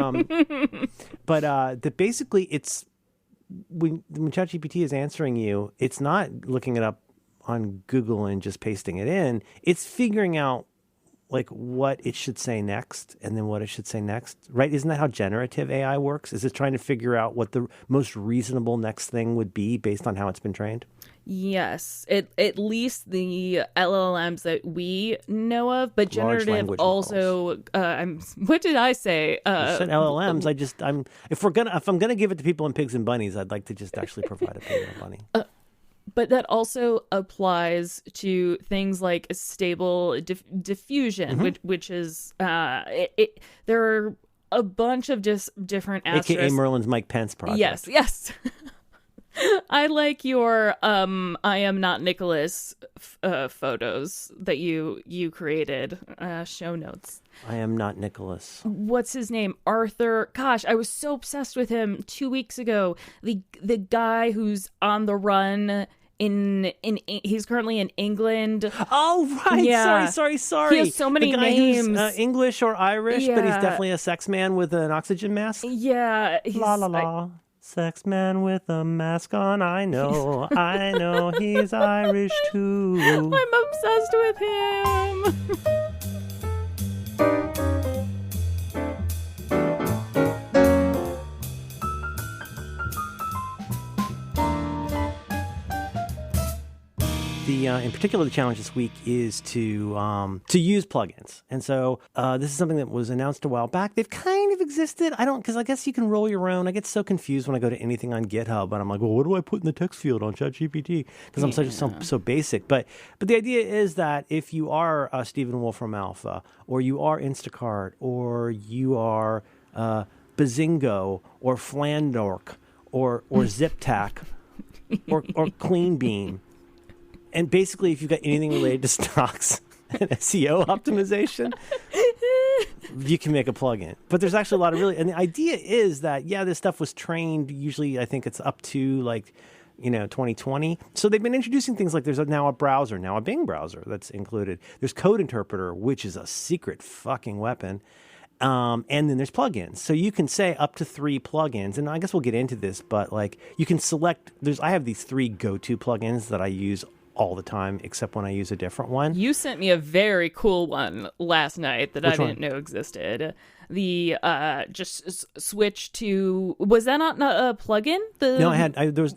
Speaker 2: that basically it's when ChatGPT is answering you, it's not looking it up on Google and just pasting it in. It's figuring out like what it should say next and then what it should say next, right? Isn't that how generative AI works? Is it trying to figure out what the most reasonable next thing would be based on how it's been trained?
Speaker 1: Yes, at least the LLMs that we know of, but generative also. What did I say?
Speaker 2: You said LLMs. If I'm gonna give it to people in Pigs and Bunnies, I'd like to just actually provide a pig and a bunny.
Speaker 1: But that also applies to things like stable diffusion, which is there are a bunch of just different asterisks.
Speaker 2: AKA Merlin's Mike Pence project.
Speaker 1: Yes. I like your I am not Nicholas photos that you created, show notes.
Speaker 2: I am not Nicholas.
Speaker 1: What's his name? Arthur. Gosh, I was so obsessed with him 2 weeks ago. The guy who's on the run he's currently in England.
Speaker 2: Oh, right.
Speaker 1: Yeah.
Speaker 2: Sorry.
Speaker 1: He has so many
Speaker 2: the guy
Speaker 1: names.
Speaker 2: Who's, English or Irish, but he's definitely a sex man with an oxygen mask.
Speaker 1: Yeah.
Speaker 2: La la la. Sex man with a mask on. I know he's Irish too.
Speaker 1: I'm obsessed with him.
Speaker 2: In particular, the challenge this week is to use plugins, and so this is something that was announced a while back. They've kind of existed. Because I guess you can roll your own. I get so confused when I go to anything on GitHub, and I'm like, well, what do I put in the text field on ChatGPT? Because I'm so basic. But the idea is that if you are Stephen Wolfram Alpha, or you are Instacart, or you are Bazingo, or Flandork, or ZipTac, or CleanBeam. And basically, if you've got anything related to stocks and SEO optimization, you can make a plugin. But there's actually a lot of and the idea is that, this stuff was trained, usually I think it's up to 2020. So they've been introducing things like there's now a browser, now a Bing browser that's included. There's Code Interpreter, which is a secret fucking weapon. And then there's plugins. So you can say up to 3 plugins. And I guess we'll get into this, but you can select, I have these 3 go-to plugins that I use all the time, except when I use a different one.
Speaker 1: You sent me a very cool one last night that I didn't know existed. The just switch to, was that not a plugin?
Speaker 2: No, there was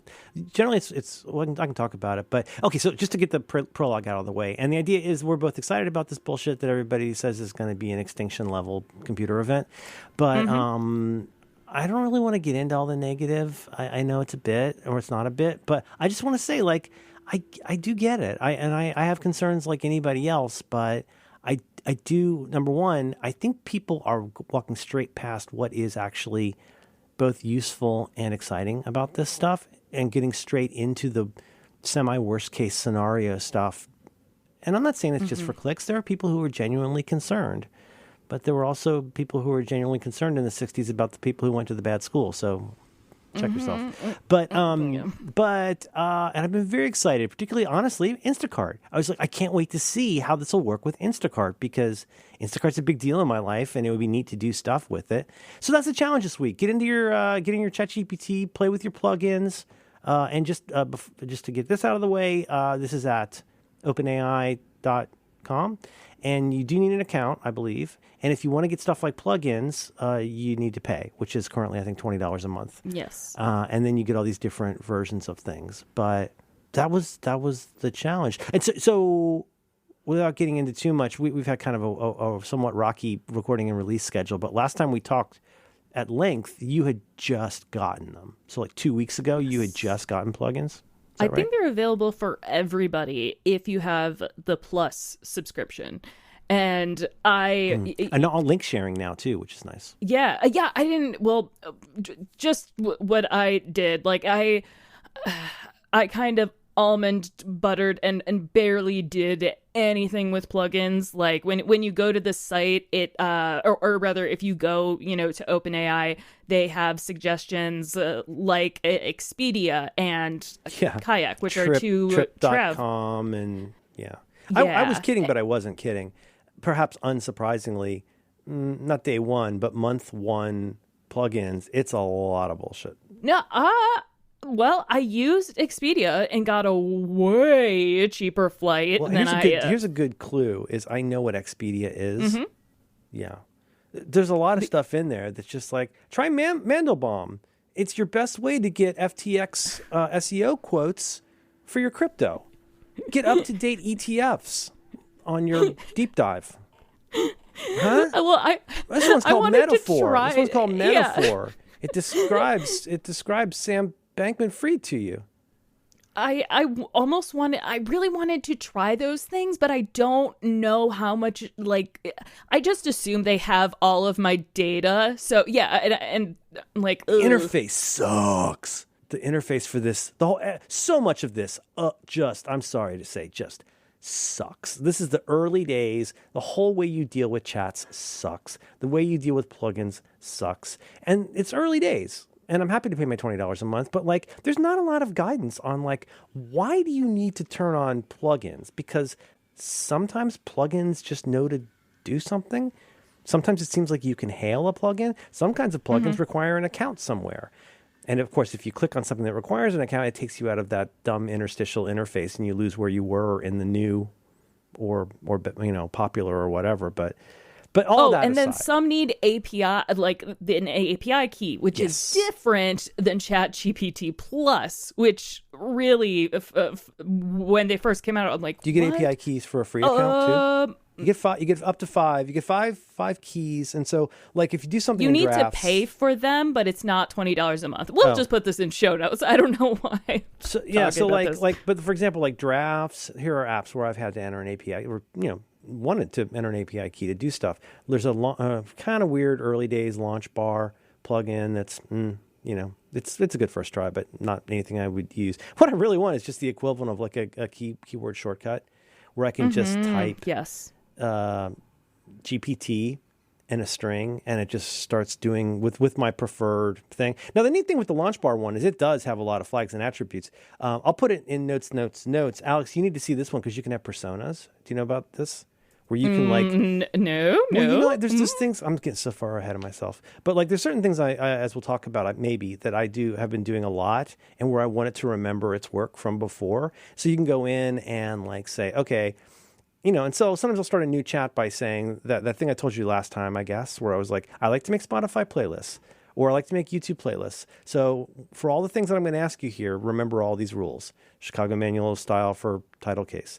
Speaker 2: generally it's well, I can talk about it, but okay. So just to get the prologue out of the way, and the idea is we're both excited about this bullshit that everybody says is going to be an extinction level computer event, but I don't really want to get into all the negative. I know it's a bit or it's not a bit, but I just want to say I do get it. I have concerns like anybody else, but I do, number one, I think people are walking straight past what is actually both useful and exciting about this stuff and getting straight into the semi-worst case scenario stuff. And I'm not saying it's just for clicks. There are people who are genuinely concerned, but there were also people who were genuinely concerned in the 60s about the people who went to the bad school. So check yourself. But and I've been very excited, particularly, honestly, Instacart. I was like, I can't wait to see how this will work with Instacart because Instacart's a big deal in my life and it would be neat to do stuff with it. So that's the challenge this week. Get into your ChatGPT, play with your plugins, and just to get this out of the way, this is at openai.com. And you do need an account, I believe. And if you want to get stuff like plugins, you need to pay, which is currently, I think, $20 a month.
Speaker 1: Yes.
Speaker 2: And then you get all these different versions of things. But that was the challenge. And so without getting into too much, we've had kind of a somewhat rocky recording and release schedule. But last time we talked at length, you had just gotten them. So 2 weeks ago, you had just gotten plugins.
Speaker 1: I think they're available for everybody if you have the Plus subscription. And
Speaker 2: and all link sharing now too, which is nice.
Speaker 1: Yeah, I didn't. Well, just what I did, like I kind of almond buttered and barely did anything with plugins. Like when you go to the site, it or rather, if you go, to OpenAI, they have suggestions like Expedia and Kayak, which are two
Speaker 2: Trip.com and yeah. I was kidding, but I wasn't kidding. Perhaps unsurprisingly, not day one, but month one plugins, it's a lot of bullshit.
Speaker 1: No, well, I used Expedia and got a way cheaper flight than
Speaker 2: here's a good clue, is I know what Expedia is. Mm-hmm. Yeah. There's a lot of stuff in there that's just like, try Mandelbaum. It's your best way to get FTX SEO quotes for your crypto. Get up-to-date ETFs on your deep dive. Huh?
Speaker 1: Well,
Speaker 2: this one's called Metaphor.
Speaker 1: This
Speaker 2: one's called Metaphor. Yeah. It describes Sam Bankman-Fried to you.
Speaker 1: I really wanted to try those things, but I don't know how much, I just assume they have all of my data. So yeah, and like,
Speaker 2: the interface sucks. The interface for this, so much of this, I'm sorry to say, just sucks. This is the early days. The whole way you deal with chats sucks. The way you deal with plugins sucks. And it's early days. And I'm happy to pay my $20 a month, but there's not a lot of guidance on why do you need to turn on plugins? Because sometimes plugins just know to do something. Sometimes it seems like you can hail a plugin. Some kinds of plugins require an account somewhere. And of course, if you click on something that requires an account, it takes you out of that dumb interstitial interface, and you lose where you were in the new, or popular or whatever. But all that
Speaker 1: and
Speaker 2: aside,
Speaker 1: then some need API, like an API key, which is different than ChatGPT Plus, which really, when they first came out, I'm like,
Speaker 2: do you get
Speaker 1: what?
Speaker 2: API keys for a free account too? You get five. You get up to five. You get five keys, and so if you do something,
Speaker 1: you need
Speaker 2: drafts,
Speaker 1: to pay for them, but it's not $20 a month. We'll just put this in show notes. I don't know why.
Speaker 2: So but for example, drafts. Here are apps where I've had to enter an API, or wanted to enter an API key to do stuff. There's a kind of weird early days launch bar plugin that's it's a good first try, but not anything I would use. What I really want is just the equivalent of a keyword shortcut where I can just type GPT and a string, and it just starts doing with my preferred thing. Now, the neat thing with the launch bar one is it does have a lot of flags and attributes. I'll put it in notes. Alex, you need to see this one because you can have personas. Do you know about this? Where you can
Speaker 1: no.
Speaker 2: There's just things. I'm getting so far ahead of myself, but there's certain things I as we'll talk about, that I have been doing a lot, and where I want it to remember its work from before. So you can go in and say, okay, and so sometimes I'll start a new chat by saying that thing I told you last time, I guess, where I was like, I like to make Spotify playlists, or I like to make YouTube playlists. So for all the things that I'm going to ask you here, remember all these rules: Chicago Manual of Style for title case.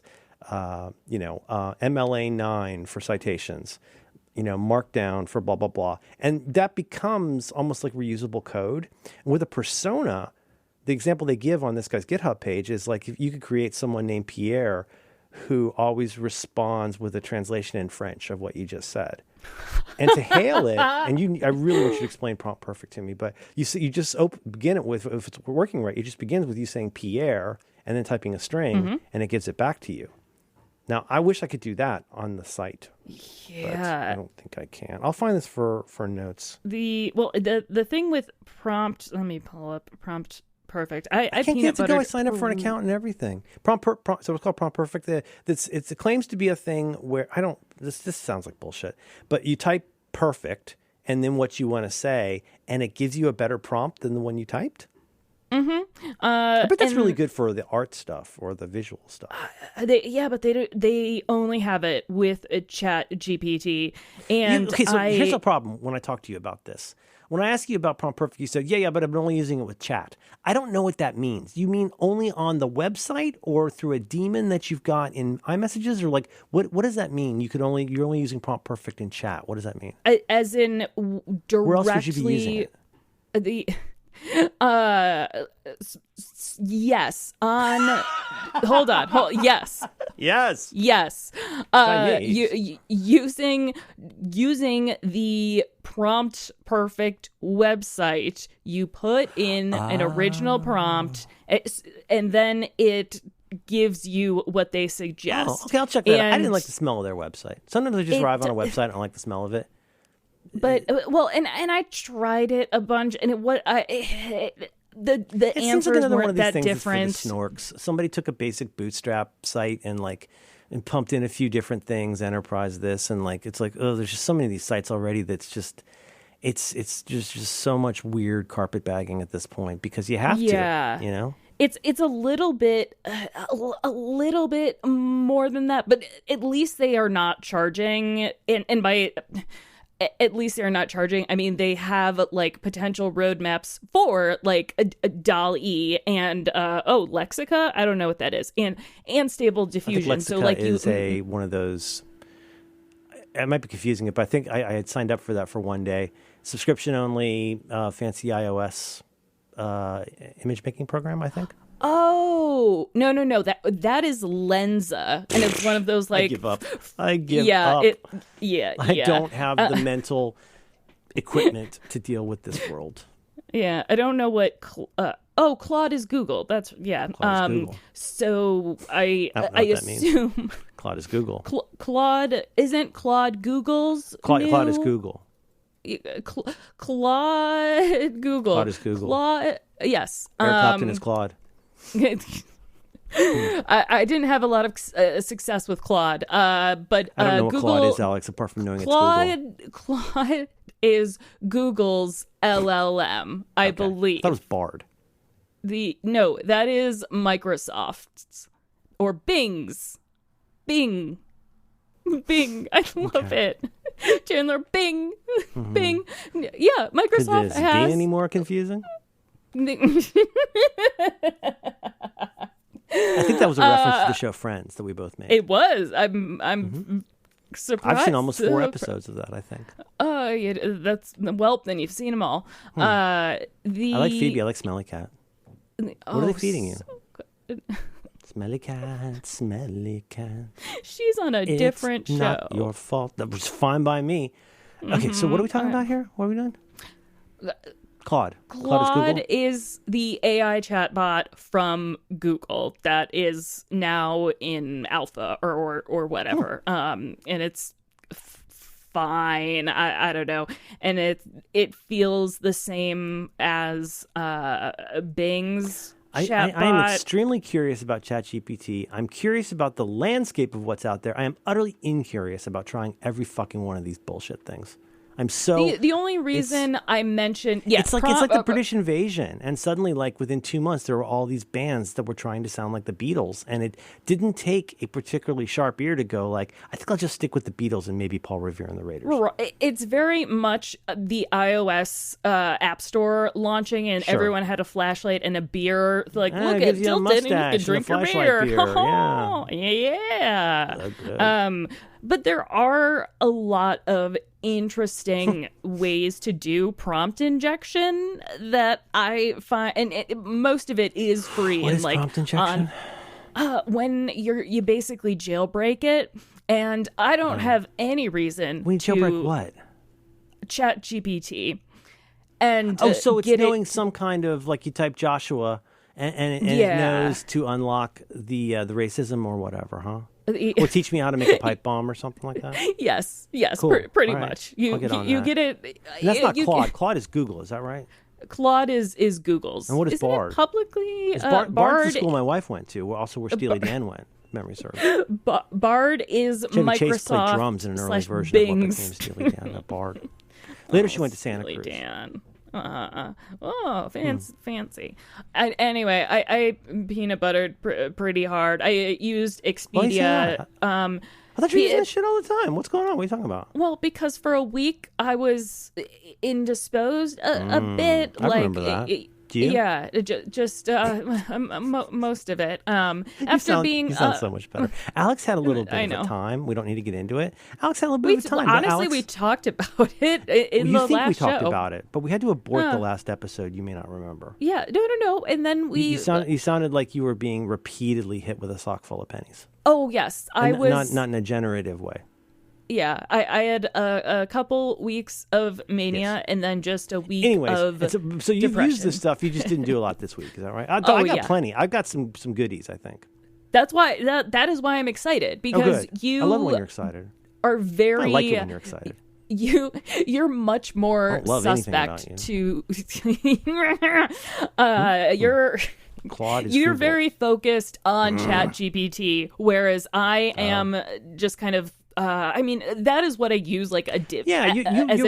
Speaker 2: MLA 9 for citations, Markdown for blah, blah, blah. And that becomes almost like reusable code. And with a persona, the example they give on this guy's GitHub page is if you could create someone named Pierre who always responds with a translation in French of what you just said. And to hail it, and I really want you to explain Prompt Perfect to me, but you just begin it with, if it's working right, it just begins with you saying Pierre and then typing a string, and it gives it back to you. Now, I wish I could do that on the site.
Speaker 1: Yeah.
Speaker 2: But I don't think I can. I'll find this for notes.
Speaker 1: The thing with Prompt, let me pull up Prompt Perfect. I
Speaker 2: can't get it to go. I signed up for an account and everything. So it's called Prompt Perfect. It claims to be a thing where this sounds like bullshit, but you type perfect and then what you want to say, and it gives you a better prompt than the one you typed. I bet that's really good for the art stuff or the visual stuff.
Speaker 1: But they only have it with a ChatGPT. And
Speaker 2: here's the problem when I talk to you about this. When I ask you about Prompt Perfect, you said, yeah, but I'm only using it with chat. I don't know what that means. You mean only on the website or through a daemon that you've got in iMessages, or what does that mean? You're only using Prompt Perfect in chat. What does that mean?
Speaker 1: As in directly.
Speaker 2: Where else would you be using it?
Speaker 1: Yes. Hold on. Yes.
Speaker 2: Yes.
Speaker 1: Yes. Using the Prompt Perfect website, you put in an original prompt, and then it gives you what they suggest.
Speaker 2: Oh, okay, I'll check that out. I didn't like the smell of their website. Sometimes I just arrive on a website and I don't like the smell of it.
Speaker 1: But and I tried it a bunch, and the answers weren't that different.
Speaker 2: That's for the snorks. Somebody took a basic bootstrap site and pumped in a few different things, enterprise this, and it's like, oh, there's just so many of these sites already that's just it's just so much weird carpetbagging at this point because you have to, you know.
Speaker 1: It's a little bit more than that, but at least they are not charging, and by at least they're not charging. I mean, they have potential roadmaps for a DALL-E and Lexica. I don't know what that is, and Stable Diffusion.
Speaker 2: I think Lexica is one of those. I might be confusing it, but I think I had signed up for that for one day, subscription only, fancy iOS image making program, I think.
Speaker 1: Oh, no. That is Lenza. And it's one of those
Speaker 2: I give up. I don't have the mental equipment to deal with this world.
Speaker 1: Yeah. I don't know what, Claude is Google. That's, yeah.
Speaker 2: Claude is Google.
Speaker 1: So I assume.
Speaker 2: Claude is Google.
Speaker 1: Isn't Claude Google's
Speaker 2: Claude is Google.
Speaker 1: Claude Google.
Speaker 2: Claude is Google.
Speaker 1: Yes.
Speaker 2: Eric Clapton is Claude.
Speaker 1: I didn't have a lot of success with Claude, but
Speaker 2: I don't know
Speaker 1: Google,
Speaker 2: what Claude is, Alex, apart from knowing it's Google.
Speaker 1: Claude is Google's LLM, I believe.
Speaker 2: That was Bard.
Speaker 1: No, that is Microsoft's or Bing's. Bing. I love it. Chandler, Bing. Mm-hmm. Bing. Yeah, Microsoft
Speaker 2: Could this
Speaker 1: has...
Speaker 2: be any more confusing?
Speaker 1: I
Speaker 2: think that was a reference to the show Friends that we both made.
Speaker 1: It was. I'm surprised.
Speaker 2: I've seen almost 4 episodes of that, I think.
Speaker 1: Oh, yeah, then you've seen them all.
Speaker 2: I like Phoebe. I like Smelly Cat. What are they feeding you?
Speaker 1: So
Speaker 2: Smelly cat, smelly cat.
Speaker 1: She's on a different show.
Speaker 2: It's not your fault. That was fine by me. Okay, so what are we talking about here? What are we doing? Claude.
Speaker 1: Claude is the AI chatbot from Google that is now in alpha or whatever. And it's fine. I don't know. And it feels the same as Bing's chatbot.
Speaker 2: I am extremely curious about ChatGPT. I'm curious about the landscape of what's out there. I am utterly incurious about trying every fucking one of these bullshit things. I'm so...
Speaker 1: The only reason I mentioned... Yeah,
Speaker 2: it's like the British invasion. And suddenly, within 2 months, there were all these bands that were trying to sound like the Beatles. And it didn't take a particularly sharp ear to go, I think I'll just stick with the Beatles and maybe Paul Revere and the Raiders.
Speaker 1: It's very much the iOS App Store launching, and everyone had a flashlight and a beer. Look at Tilted, and you can drink your beer. Yeah. But there are a lot of interesting ways to do prompt injection that I find, and most of it is free.
Speaker 2: What is prompt injection?
Speaker 1: When you basically jailbreak it, and I don't have any reason
Speaker 2: when you jailbreak what?
Speaker 1: ChatGPT, and
Speaker 2: so it's knowing some kind of you type Joshua and it knows to unlock the racism or whatever, huh? Or teach me how to make a pipe bomb or something like that?
Speaker 1: Yes,
Speaker 2: cool.
Speaker 1: Pretty much. You get it.
Speaker 2: And that's not Claude. Claude is Google, is that right?
Speaker 1: Claude is Google's.
Speaker 2: And what is Bard?
Speaker 1: It publicly,
Speaker 2: Bard's the school my wife went to, also where Steely Dan went, memory serves.
Speaker 1: Bard is Microsoft
Speaker 2: Chase played drums in an early version of what became Steely Dan, Bard. Later she went to Santa Cruz.
Speaker 1: Dan. Fancy. Anyway, I peanut buttered pretty hard. I used Expedia.
Speaker 2: I thought you were using this shit all the time. What's going on? What are you talking about?
Speaker 1: Well, because for a week I was indisposed a bit.
Speaker 2: I remember that. Do Do you?
Speaker 1: Yeah, just most of it.
Speaker 2: You sound so much better. Alex had a little bit of a time. We don't need to get into it. Alex had a little bit of a time.
Speaker 1: Honestly, we talked about it in the last show.
Speaker 2: You think we talked about it, but we had to abort the last episode. You may not remember.
Speaker 1: Yeah, no. And then
Speaker 2: You sounded like you were being repeatedly hit with a sock full of pennies.
Speaker 1: Oh, yes. I was...
Speaker 2: Not in a generative way.
Speaker 1: Yeah, I had a couple weeks of mania and then just a week of
Speaker 2: so you've
Speaker 1: depression.
Speaker 2: used this stuff. You just didn't do a lot this week. Is that right? I got plenty. I've got some goodies, I think.
Speaker 1: That's why that is why I'm excited, because
Speaker 2: I love when you're excited.
Speaker 1: Are very...
Speaker 2: I like it when you're excited.
Speaker 1: You're much more suspect to... you're...
Speaker 2: Claude is
Speaker 1: You're
Speaker 2: Google.
Speaker 1: Very focused on ChatGPT, whereas I am just kind of... that is what I use like a as a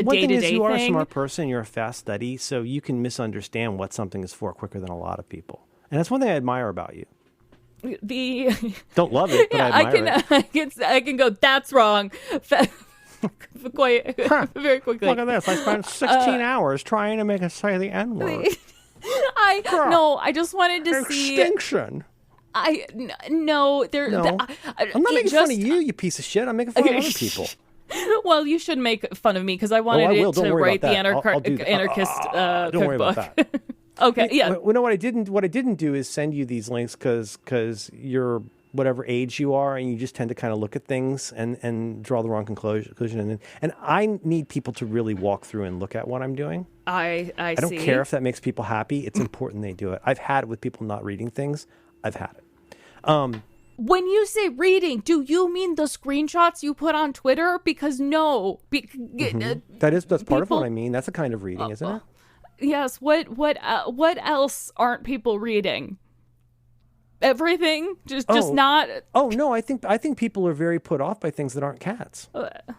Speaker 1: day-to-day thing.
Speaker 2: You are a smart person. You're a fast study, so you can misunderstand what something is for quicker than a lot of people. And that's one thing I admire about you. Don't love it, but I admire it.
Speaker 1: I can go, that's wrong. Very quickly.
Speaker 2: Look at this. I spent 16 hours trying to make us say the N-word.
Speaker 1: I just wanted to see
Speaker 2: extinction.
Speaker 1: No.
Speaker 2: I'm not making fun of you piece of shit. I'm making fun of other people.
Speaker 1: Well, you should make fun of me because I wanted to write the anarchist
Speaker 2: don't worry
Speaker 1: cookbook.
Speaker 2: about that.
Speaker 1: Okay, yeah.
Speaker 2: Well, no, what I didn't do is send you these links because you're whatever age you are, and you just tend to kind of look at things and draw the wrong conclusion. And I need people to really walk through and look at what I'm doing.
Speaker 1: I
Speaker 2: don't care if that makes people happy. It's important they do it. I've had it with people not reading things. I've had it.
Speaker 1: When you say reading, do you mean the screenshots you put on Twitter? Because no.
Speaker 2: That's part of what I mean. That's a kind of reading, isn't it?
Speaker 1: Yes. What else aren't people reading? Everything? Just not...
Speaker 2: Oh, no, I think people are very put off by things that aren't cats.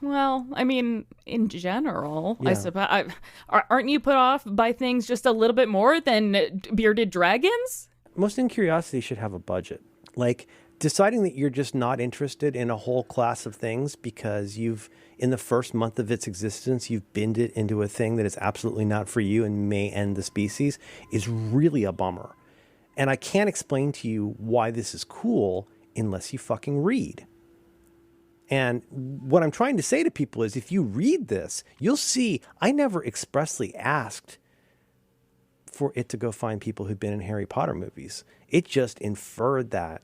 Speaker 1: Well, I mean, in general, I suppose. Aren't you put off by things just a little bit more than bearded dragons?
Speaker 2: Most in curiosity should have a budget. Like, deciding that you're just not interested in a whole class of things because in the first month of its existence, you've binned it into a thing that is absolutely not for you and may end the species is really a bummer. And I can't explain to you why this is cool unless you fucking read. And what I'm trying to say to people is if you read this, you'll see I never expressly asked for it to go find people who've been in Harry Potter movies. It just inferred that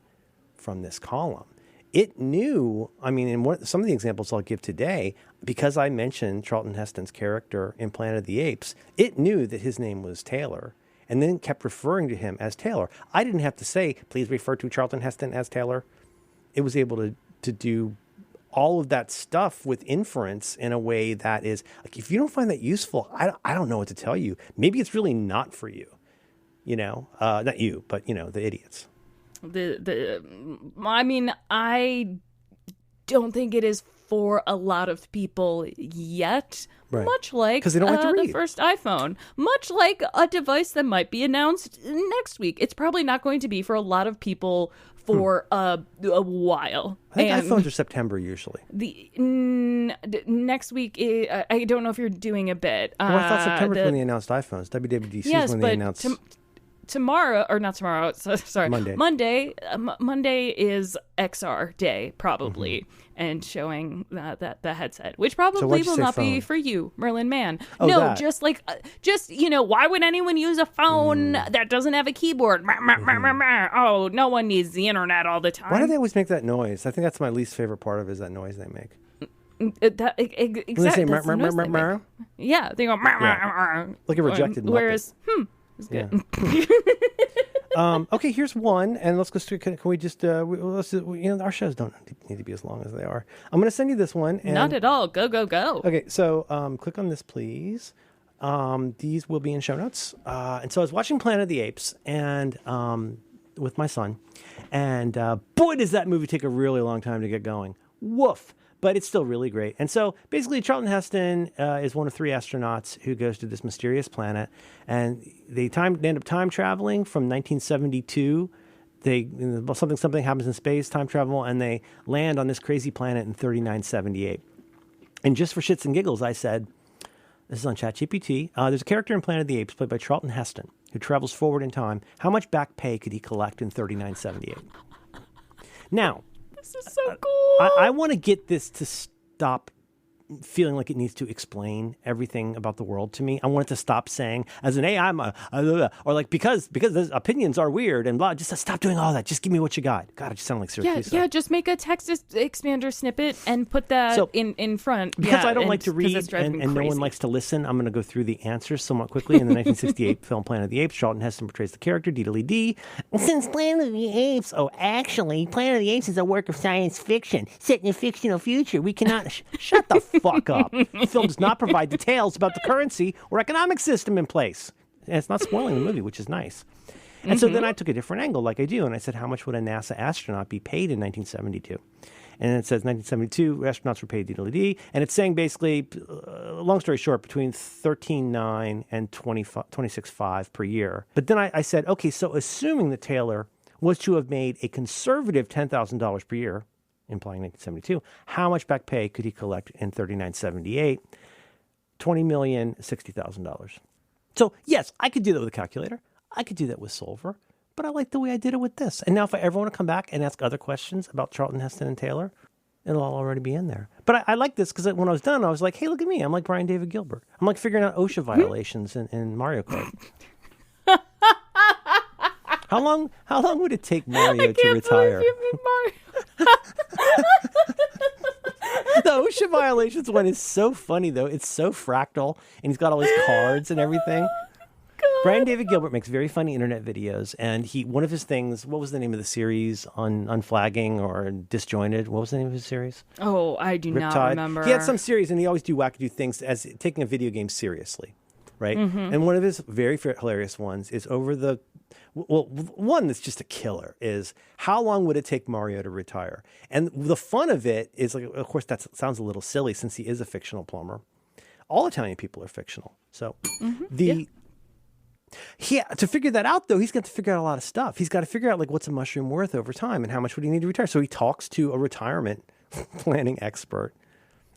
Speaker 2: from this column. It knew, in some of the examples I'll give today, because I mentioned Charlton Heston's character in Planet of the Apes, it knew that his name was Taylor and then kept referring to him as Taylor. I didn't have to say, please refer to Charlton Heston as Taylor. It was able to do all of that stuff with inference in a way that is, like, if you don't find that useful, I don't know what to tell you. Maybe it's really not for you. Not you, but, the idiots.
Speaker 1: I don't think it is for a lot of people yet. Right. Much like
Speaker 2: because they don't like to read.
Speaker 1: The first iPhone. Much like a device that might be announced next week. It's probably not going to be for a lot of people for a while.
Speaker 2: I think iPhones are September usually.
Speaker 1: Next week, I don't know if you're doing a bit.
Speaker 2: I thought September when they announced iPhones. WWDC is when they announced...
Speaker 1: Tomorrow, or not tomorrow, sorry.
Speaker 2: Monday.
Speaker 1: Monday is XR day, probably, and showing the headset, which probably will not be for you, Merlin Mann.
Speaker 2: Oh,
Speaker 1: no,
Speaker 2: that.
Speaker 1: Why would anyone use a phone that doesn't have a keyboard? Oh, no one needs the internet all the time.
Speaker 2: Why do they always make that noise? I think that's my least favorite part of it, is that noise they make.
Speaker 1: Exactly.
Speaker 2: They say mer.
Speaker 1: Yeah, they go
Speaker 2: like a rejected Muppet.
Speaker 1: Whereas, it's good.
Speaker 2: Yeah. Okay, here's one, and let's go straight. Can we just? Our shows don't need to be as long as they are. I'm going to send you this one. And,
Speaker 1: not at all. Go.
Speaker 2: Okay, so click on this, please. These will be in show notes. And so I was watching Planet of the Apes, and with my son, and boy, does that movie take a really long time to get going. Woof. But it's still really great. And so basically Charlton Heston is one of 3 astronauts who goes to this mysterious planet. And they end up time traveling from 1972. Something happens in space, time travel, and they land on this crazy planet in 3978. And just for shits and giggles, I said, this is on ChatGPT. There's a character in Planet of the Apes played by Charlton Heston who travels forward in time, how much back pay could he collect in 3978? Now,
Speaker 1: this is so cool.
Speaker 2: I want to get this to stop feeling like it needs to explain everything about the world to me. I want it to stop saying, as an AI, or like, because those opinions are weird and blah, just stop doing all that. Just give me what you got. God, I just sound like Syracuse.
Speaker 1: Yeah, just make a text expander snippet and put that in front.
Speaker 2: Because I don't like to read and no one likes to listen, I'm going to go through the answers somewhat quickly. In the 1968 film Planet of the Apes, Charlton Heston portrays the character, D. Since Planet of the Apes, actually, Planet of the Apes is a work of science fiction set in a fictional future. We cannot... Shut the fuck up. The film does not provide details about the currency or economic system in place. And it's not spoiling the movie, which is nice. And so then I took a different angle, like I do, and I said, how much would a NASA astronaut be paid in 1972? And it says 1972, astronauts were paid D, and it's saying basically, long story short, between $13,900 and $26,500 per year. But then I said, okay, so assuming that Taylor was to have made a conservative $10,000 per year, implying 1972, how much back pay could he collect in 3978? $20,060,000. So yes, I could do that with a calculator. I could do that with Solver, but I like the way I did it with this. And now if I ever want to come back and ask other questions about Charlton Heston and Taylor, it'll all already be in there. But I like this because when I was done, I was like, hey, look at me. I'm like Brian David Gilbert. I'm like figuring out OSHA violations in Mario Kart. How long would it take Mario to retire? The OSHA violations one is so funny, though. It's so fractal, and he's got all his cards and everything. Brian David Gilbert makes very funny internet videos, and one of his things, what was the name of the series on Unflagging or Disjointed? What was the name of his series?
Speaker 1: Oh, I do not remember.
Speaker 2: He had some series, and he always do wackadoo things as taking a video game seriously, right? And one of his very hilarious ones is one that's just a killer is how long would it take Mario to retire? And the fun of it is, like, of course, that sounds a little silly since he is a fictional plumber. All Italian people are fictional. So to figure that out, though, he's got to figure out a lot of stuff. He's got to figure out, like, what's a mushroom worth over time and how much would he need to retire? So he talks to a retirement planning expert.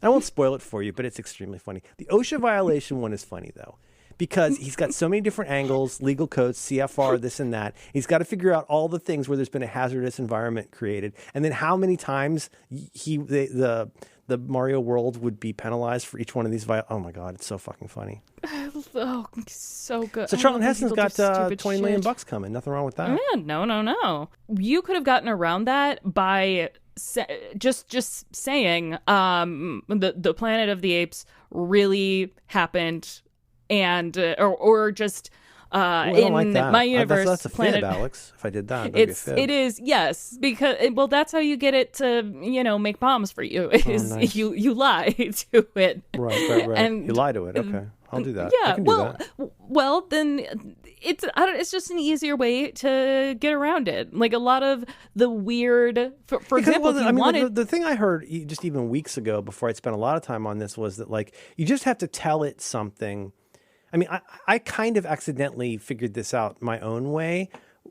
Speaker 2: I won't spoil it for you, but it's extremely funny. The OSHA violation one is funny, though, because he's got so many different angles, legal codes, CFR, this and that. He's got to figure out all the things where there's been a hazardous environment created, and then how many times the Mario world would be penalized for each one of these. Oh my God, it's so fucking funny.
Speaker 1: Oh, so good.
Speaker 2: So Charlton Heston's got $20 million coming. Nothing wrong with that.
Speaker 1: Yeah, no. You could have gotten around that by just saying the Planet of the Apes really happened. And or just in
Speaker 2: like
Speaker 1: my universe,
Speaker 2: that's a
Speaker 1: Planet
Speaker 2: fib, Alex. If I did that,
Speaker 1: it is yes, because that's how you get it to make bombs for you. Is
Speaker 2: nice.
Speaker 1: you lie to it,
Speaker 2: right.
Speaker 1: And
Speaker 2: you lie to it. Okay, I'll do that.
Speaker 1: Yeah,
Speaker 2: I can do that.
Speaker 1: well, then it's just an easier way to get around it. Like a lot of the weird, for example,
Speaker 2: the thing I heard just even weeks ago before I'd spent a lot of time on this was that, like, you just have to tell it something. I mean, I kind of accidentally figured this out my own way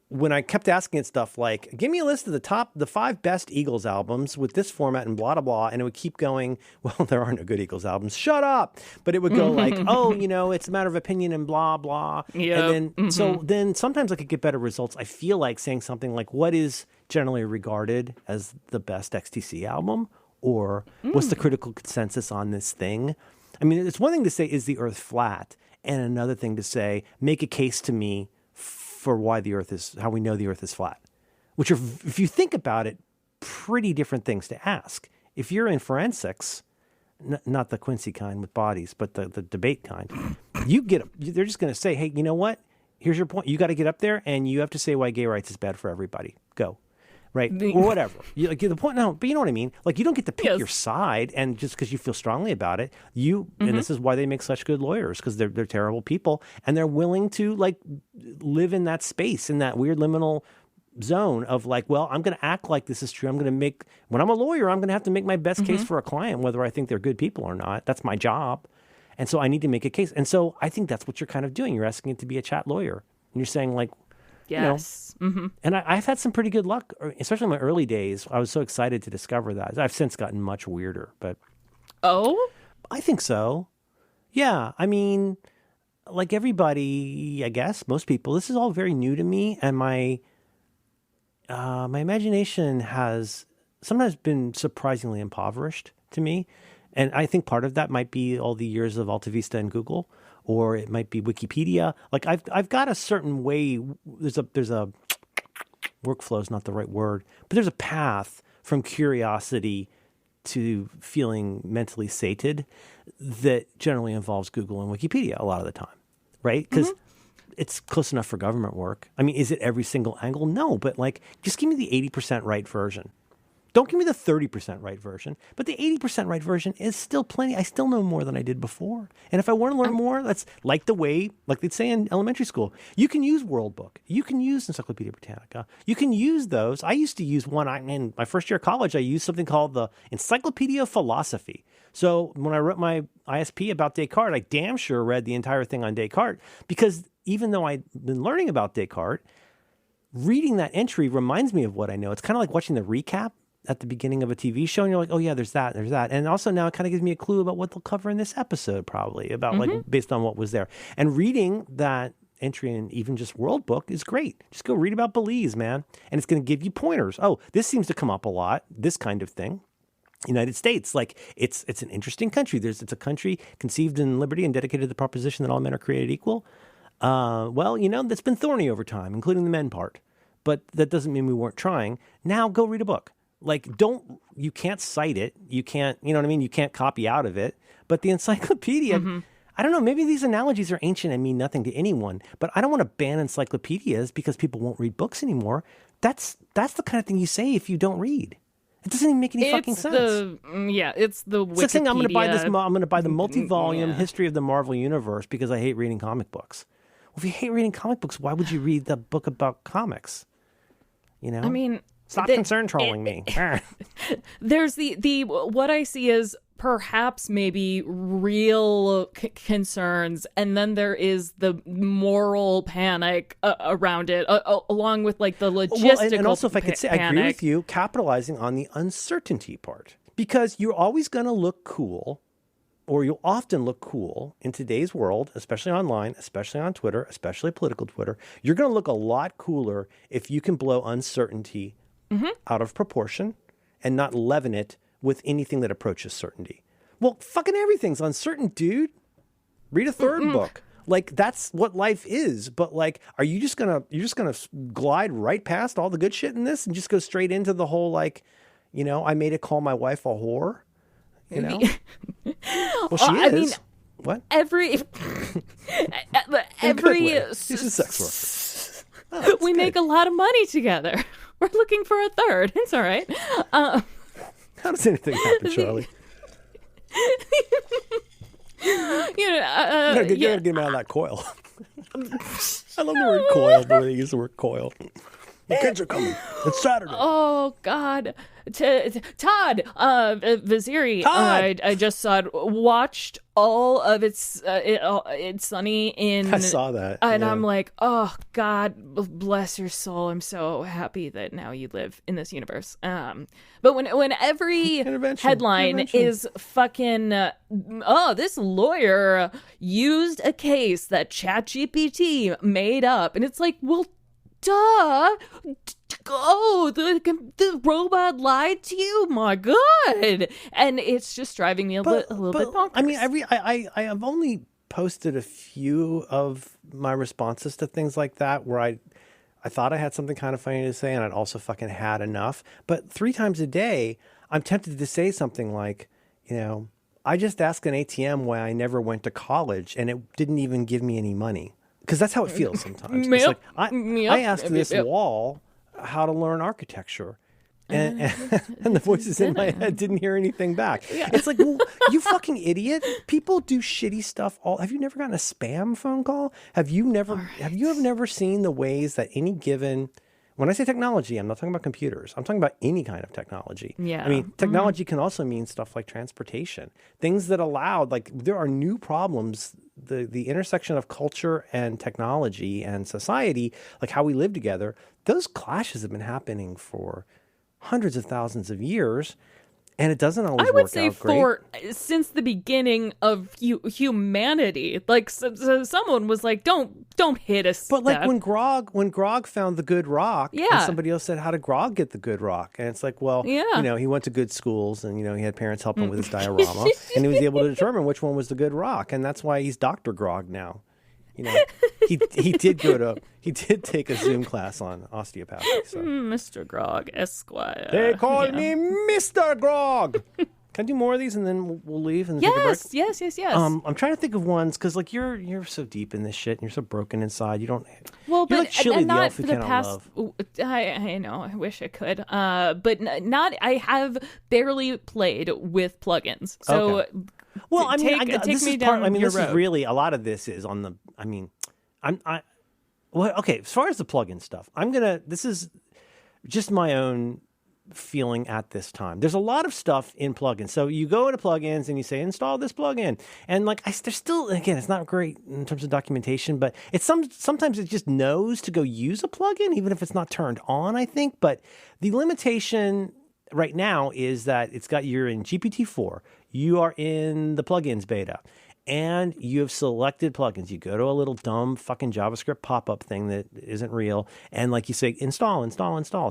Speaker 2: when I kept asking it stuff like, give me a list of the 5 best Eagles albums with this format and blah, blah, blah. And it would keep going, well, there are no good Eagles albums. Shut up. But it would go like, it's a matter of opinion and blah, blah.
Speaker 1: Yep.
Speaker 2: And then, so then sometimes I could get better results. I feel like saying something like, what is generally regarded as the best XTC album? Or what's the critical consensus on this thing? I mean, it's one thing to say, is the Earth flat? And another thing to say, make a case to me for why how we know the Earth is flat. Which are, if you think about it, pretty different things to ask. If you're in forensics, not the Quincy kind with bodies, but the debate kind, they're just going to say, hey, you know what? Here's your point. You got to get up there and you have to say why gay rights is bad for everybody. Go. Right, or whatever. You get the point. No, but you know what I mean. Like, you don't get to pick your side, and just because you feel strongly about it, and this is why they make such good lawyers, because they're terrible people, and they're willing to, like, live in that space, in that weird liminal zone of, like, well, I'm going to act like this is true. When I'm a lawyer, I'm going to have to make my best case for a client, whether I think they're good people or not. That's my job, and so I need to make a case. And so I think that's what you're kind of doing. You're asking it to be a chat lawyer, and you're saying, like,
Speaker 1: yes.
Speaker 2: And I've had some pretty good luck, especially in my early days. I was so excited to discover that. I've since gotten much weirder, but...
Speaker 1: Oh?
Speaker 2: I think so. Yeah, I mean, like everybody, I guess, most people, this is all very new to me, and my imagination has sometimes been surprisingly impoverished to me. And I think part of that might be all the years of Alta Vista and Google, or it might be Wikipedia. Like I've got a certain way. There's a workflow is not the right word, but there's a path from curiosity to feeling mentally sated that generally involves Google and Wikipedia a lot of the time, right? Because it's close enough for government work. I mean, is it every single angle? No, but like, just give me the 80% right version. Don't give me the 30% right version, but the 80% right version is still plenty. I still know more than I did before. And if I want to learn more, that's like the way, like they'd say in elementary school, you can use World Book. You can use Encyclopedia Britannica. You can use those. I used to use one in my first year of college. I used something called the Encyclopedia of Philosophy. So when I wrote my ISP about Descartes, I damn sure read the entire thing on Descartes, because even though I'd been learning about Descartes, reading that entry reminds me of what I know. It's kind of like watching the recap at the beginning of a TV show, and you're like, oh yeah, there's that. And also now it kind of gives me a clue about what they'll cover in this episode, probably, about like based on what was there. And reading that entry in even just World Book is great. Just go read about Belize, man. And it's going to give you pointers. Oh, this seems to come up a lot, this kind of thing. United States, like it's an interesting country. It's a country conceived in liberty and dedicated to the proposition that all men are created equal. Well, that's been thorny over time, including the men part. But that doesn't mean we weren't trying. Now go read a book. Like, you can't cite it. You can't, you know what I mean? You can't copy out of it. But the encyclopedia, I don't know, maybe these analogies are ancient and mean nothing to anyone, but I don't want to ban encyclopedias because people won't read books anymore. That's the kind of thing you say if you don't read. It doesn't even make any fucking sense.
Speaker 1: It's the Wikipedia.
Speaker 2: It's like saying I'm going to buy this. I'm going to buy the multi-volume history of the Marvel Universe because I hate reading comic books. Well, if you hate reading comic books, why would you read the book about comics?
Speaker 1: I mean,
Speaker 2: stop concern trolling me.
Speaker 1: There's the what I see is perhaps maybe real concerns, and then there is the moral panic around it, along with like the logistical
Speaker 2: and also, if I could say, I agree with you, capitalizing on the uncertainty part, because you're always going to look cool, or you'll often look cool in today's world, especially online, especially on Twitter, especially political Twitter. You're going to look a lot cooler if you can blow uncertainty out of proportion and not leaven it with anything that approaches certainty. Well, fucking everything's uncertain, dude. Read a third book. Like, that's what life is. But like, are you just gonna glide right past all the good shit in this and just go straight into the whole, like, I made it call my wife a whore? Well, she is. Mean, what?
Speaker 1: Every
Speaker 2: She's a sex worker. Oh,
Speaker 1: we
Speaker 2: good.
Speaker 1: make a lot of money together. We're looking for a third. It's all right.
Speaker 2: How does anything happen, Charlie?
Speaker 1: You
Speaker 2: gotta get him out of that coil. I love the word coil, the way they use the word coil. The kids are coming. It's Saturday.
Speaker 1: Oh, God. Todd Vaziri,
Speaker 2: Todd!
Speaker 1: I just watched all of It's Sunny in...
Speaker 2: I saw that.
Speaker 1: And I'm like, oh, God, bless your soul. I'm so happy that now you live in this universe. But when every headline is fucking, this lawyer used a case that ChatGPT made up. And it's like, well, duh. Oh, the robot lied to you? My God. And it's just driving me a little bit bonkers.
Speaker 2: I mean, I have only posted a few of my responses to things like that where I thought I had something kind of funny to say and I'd also fucking had enough. But 3 times a day, I'm tempted to say something like, I just asked an ATM why I never went to college and it didn't even give me any money. Because that's how it feels sometimes. It's like, I asked this wall how to learn architecture. And the voices in my head didn't hear anything back. Yeah. It's like, well, you fucking idiot. People do shitty stuff. Have you never gotten a spam phone call? Have you never seen the ways that any given... When I say technology, I'm not talking about computers. I'm talking about any kind of technology.
Speaker 1: Yeah.
Speaker 2: I mean, technology can also mean stuff like transportation. Things that allowed, like, there are new problems. The intersection of culture and technology and society, like how we live together, those clashes have been happening for hundreds of thousands of years. And it doesn't always
Speaker 1: I would
Speaker 2: work
Speaker 1: say
Speaker 2: out great.
Speaker 1: since the beginning of humanity, like so someone was like, "Don't hit us."
Speaker 2: But like when Grog found the good rock, and
Speaker 1: Yeah.
Speaker 2: somebody else said, "How did Grog get the good rock?" And it's like, well,
Speaker 1: Yeah.
Speaker 2: he went to good schools, and he had parents help him with his diorama, and he was able to determine which one was the good rock, and that's why he's Dr. Grog now. He did take a Zoom class on osteopathy. So.
Speaker 1: Mr. Grog, Esquire.
Speaker 2: They call me Mr. Grog. Can I do more of these and then we'll leave and take a break?
Speaker 1: Yes.
Speaker 2: I'm trying to think of ones because like you're so deep in this shit and you're so broken inside. You don't.
Speaker 1: Well,
Speaker 2: you're
Speaker 1: but
Speaker 2: like Chili,
Speaker 1: and
Speaker 2: the
Speaker 1: not
Speaker 2: elf who
Speaker 1: for the
Speaker 2: cannot
Speaker 1: past.
Speaker 2: love.
Speaker 1: I know. I wish I could. But not. I have barely played with plugins. So.
Speaker 2: Okay. Well, I mean,
Speaker 1: take
Speaker 2: this
Speaker 1: me
Speaker 2: is
Speaker 1: down
Speaker 2: part. I mean,
Speaker 1: your
Speaker 2: this
Speaker 1: road.
Speaker 2: is really a lot of this is on the. I mean, well, okay. As far as the plugin stuff, This is just my own feeling at this time. There's a lot of stuff in plugins. So you go into plugins and you say install this plugin, and like there's still, again, it's not great in terms of documentation, but it's sometimes it just knows to go use a plugin even if it's not turned on, I think. But the limitation right now is that you're in GPT-4, you are in the plugins beta, and you have selected plugins. You go to a little dumb fucking JavaScript pop-up thing that isn't real, and like you say, install.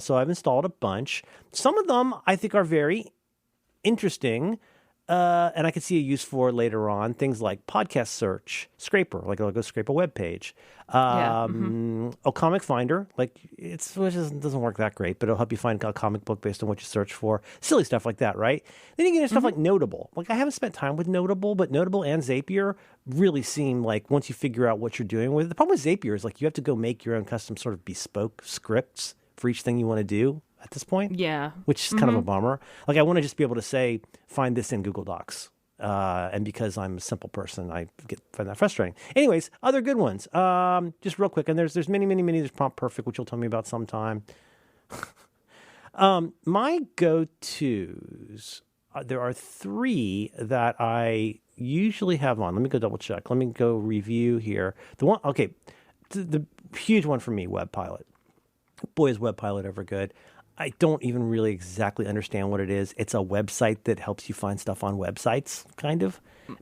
Speaker 2: So I've installed a bunch. Some of them I think are very interesting, and I could see a use for later on. Things like podcast search, Scraper, like I'll go scrape a web page. Comic Finder, like which doesn't work that great, but it'll help you find a comic book based on what you search for. Silly stuff like that, right? Then you get into stuff like Notable. Like I haven't spent time with Notable, but Notable and Zapier really seem like once you figure out what you're doing with it. The problem with Zapier is like you have to go make your own custom sort of bespoke scripts for each thing you want to do at this point.
Speaker 1: Yeah.
Speaker 2: Which is kind of a bummer. Like I want to just be able to say, find this in Google Docs. And because I'm a simple person, I find that frustrating. Anyways, other good ones. Just real quick, and there's many. There's Prompt Perfect, which you'll tell me about sometime. My go-tos, there are 3 that I usually have on. Let me go double check. Let me go review here. The huge one for me, WebPilot. Boy, is WebPilot ever good. I don't even really exactly understand what it is. It's a website that helps you find stuff on websites, kind of.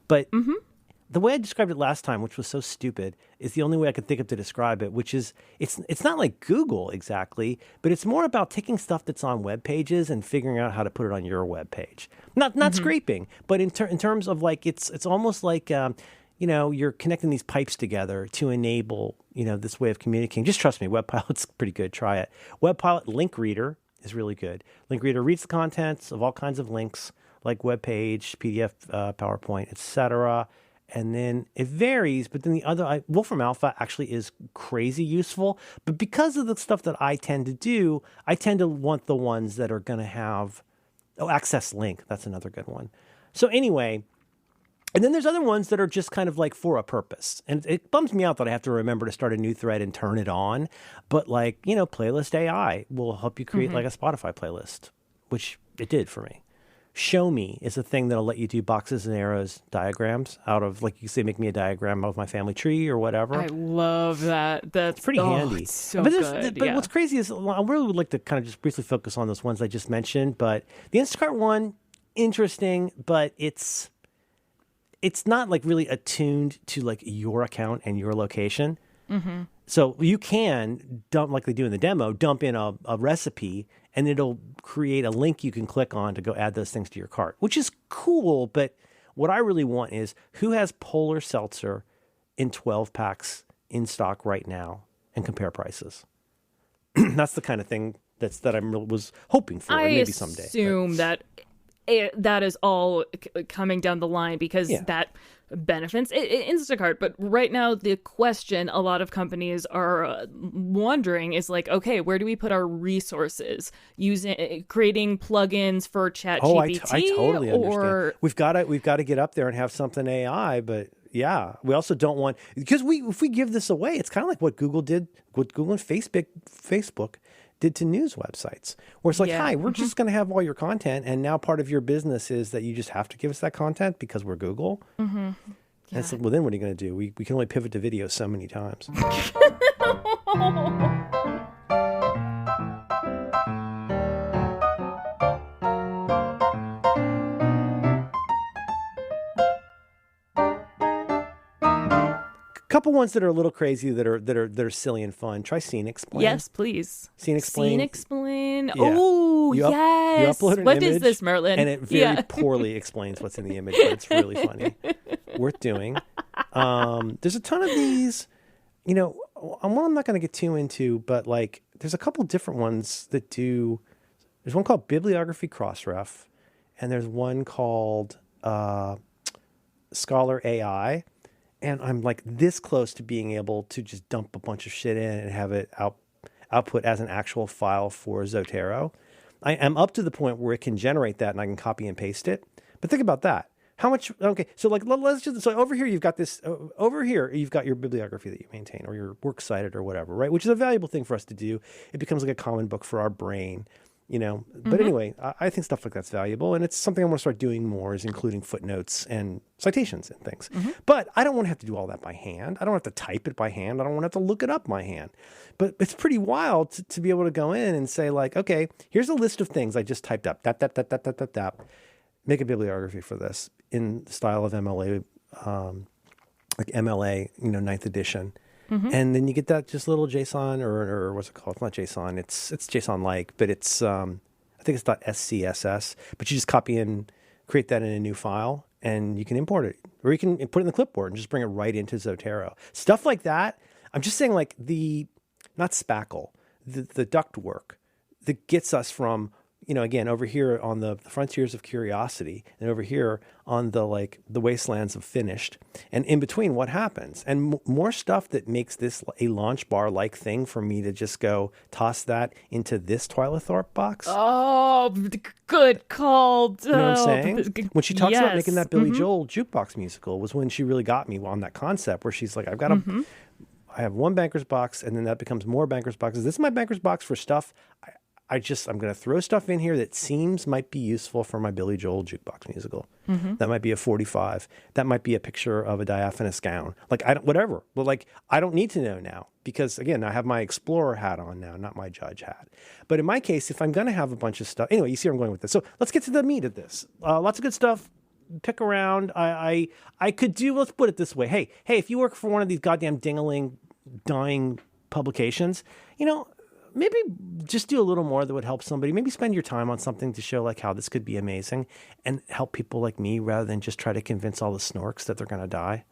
Speaker 2: But the way I described it last time, which was so stupid, is the only way I could think of to describe it, which is it's not like Google exactly, but it's more about taking stuff that's on web pages and figuring out how to put it on your web page. Not scraping, but in terms of like it's almost like you're connecting these pipes together to enable this way of communicating. Just trust me, WebPilot's pretty good. Try it. WebPilot Link Reader is really good. Link Reader reads the contents of all kinds of links, like web page, PDF, PowerPoint, etc. And then it varies, but then the other, Wolfram Alpha actually is crazy useful. But because of the stuff that I tend to do, I tend to want the ones that are going to have, Access Link. That's another good one. So anyway, and then there's other ones that are just kind of like for a purpose. And it bums me out that I have to remember to start a new thread and turn it on. But like, Playlist AI will help you create like a Spotify playlist, which it did for me. Show Me is a thing that'll let you do boxes and arrows diagrams out of, like you say, make me a diagram of my family tree or whatever.
Speaker 1: I love that. That's
Speaker 2: pretty handy.
Speaker 1: It's so
Speaker 2: but
Speaker 1: good.
Speaker 2: But what's crazy is I really would like to kind of just briefly focus on those ones I just mentioned. But the Instacart one, interesting, but it's not like really attuned to like your account and your location. So you can dump, like they do in the demo, dump in a recipe and it'll create a link you can click on to go add those things to your cart, which is cool. But what I really want is who has Polar Seltzer in 12 packs in stock right now and compare prices. That's the kind of thing that I was hoping for, maybe someday.
Speaker 1: I assume that is all coming down the line because that benefits Instacart. But right now, the question a lot of companies are wondering is like, okay, where do we put our resources? Creating plugins for ChatGPT?
Speaker 2: I totally understand. We've got to get up there and have something AI, but yeah, we also don't want, because if we give this away, it's kind of like what Google and Facebook did to news websites, where it's like, hi, we're just going to have all your content, and now part of your business is that you just have to give us that content because we're Google. And it's like, well, then what are you going to do? We can only pivot to video so many times. couple ones that are a little crazy that are silly and fun. Try Scene Explain.
Speaker 1: Yes, please.
Speaker 2: Scene Explain.
Speaker 1: Scene Explain.
Speaker 2: Yeah.
Speaker 1: Oh, yes.
Speaker 2: You upload an
Speaker 1: What
Speaker 2: image,
Speaker 1: is this, Merlin?
Speaker 2: and it very poorly explains what's in the image, but it's really funny. Worth doing. There's a ton of these. You know, one I'm not going to get too into, but like there's a couple different ones that do. There's one called Bibliography Crossref, and there's one called Scholar AI. And I'm like this close to being able to just dump a bunch of shit in and have it output as an actual file for Zotero. I am up to the point where it can generate that and I can copy and paste it. But think about that. How much? Okay, so like let's just so over here you've got this. Over here you've got your bibliography that you maintain or your works cited or whatever, right? Which is a valuable thing for us to do. It becomes like a common book for our brain. You know, but anyway, I think stuff like that's valuable, and it's something I want to start doing more, is including footnotes and citations and things. But I don't want to have to do all that by hand. I don't have to type it by hand. I don't want to have to look it up by hand. But it's pretty wild to be able to go in and say like, okay, here's a list of things I just typed up. Make a bibliography for this in the style of MLA, like MLA, ninth edition. And then you get that just little JSON or what's it called? It's not JSON. It's JSON-like, but it's I think it's .scss. But you just copy and create that in a new file, and you can import it, or you can put it in the clipboard and just bring it right into Zotero. Stuff like that. I'm just saying, like not spackle, the duct work that gets us from again over here on the frontiers of curiosity, and over here on the wastelands of finished, and in between what happens, and more stuff that makes this a launch bar like thing for me to just go toss that into this Twyla Thorpe box.
Speaker 1: Oh, good call.
Speaker 2: You know what I'm saying? When she talks about making that Billy Joel jukebox musical was when she really got me on that concept where she's like, I've got I have one banker's box, and then that becomes more banker's boxes. This is my banker's box for stuff. I'm going to throw stuff in here that might be useful for my Billy Joel jukebox musical. That might be a 45. That might be a picture of a diaphanous gown. Whatever. But I don't need to know now because, again, I have my explorer hat on now, not my judge hat. But in my case, if I'm going to have a bunch of stuff, anyway, you see where I'm going with this. So let's get to the meat of this. Lots of good stuff. Pick around. I could do, let's put it this way. Hey, if you work for one of these goddamn ding-a-ling dying publications, maybe just do a little more that would help somebody. Maybe spend your time on something to show how this could be amazing and help people like me rather than just try to convince all the snorks that they're going to die.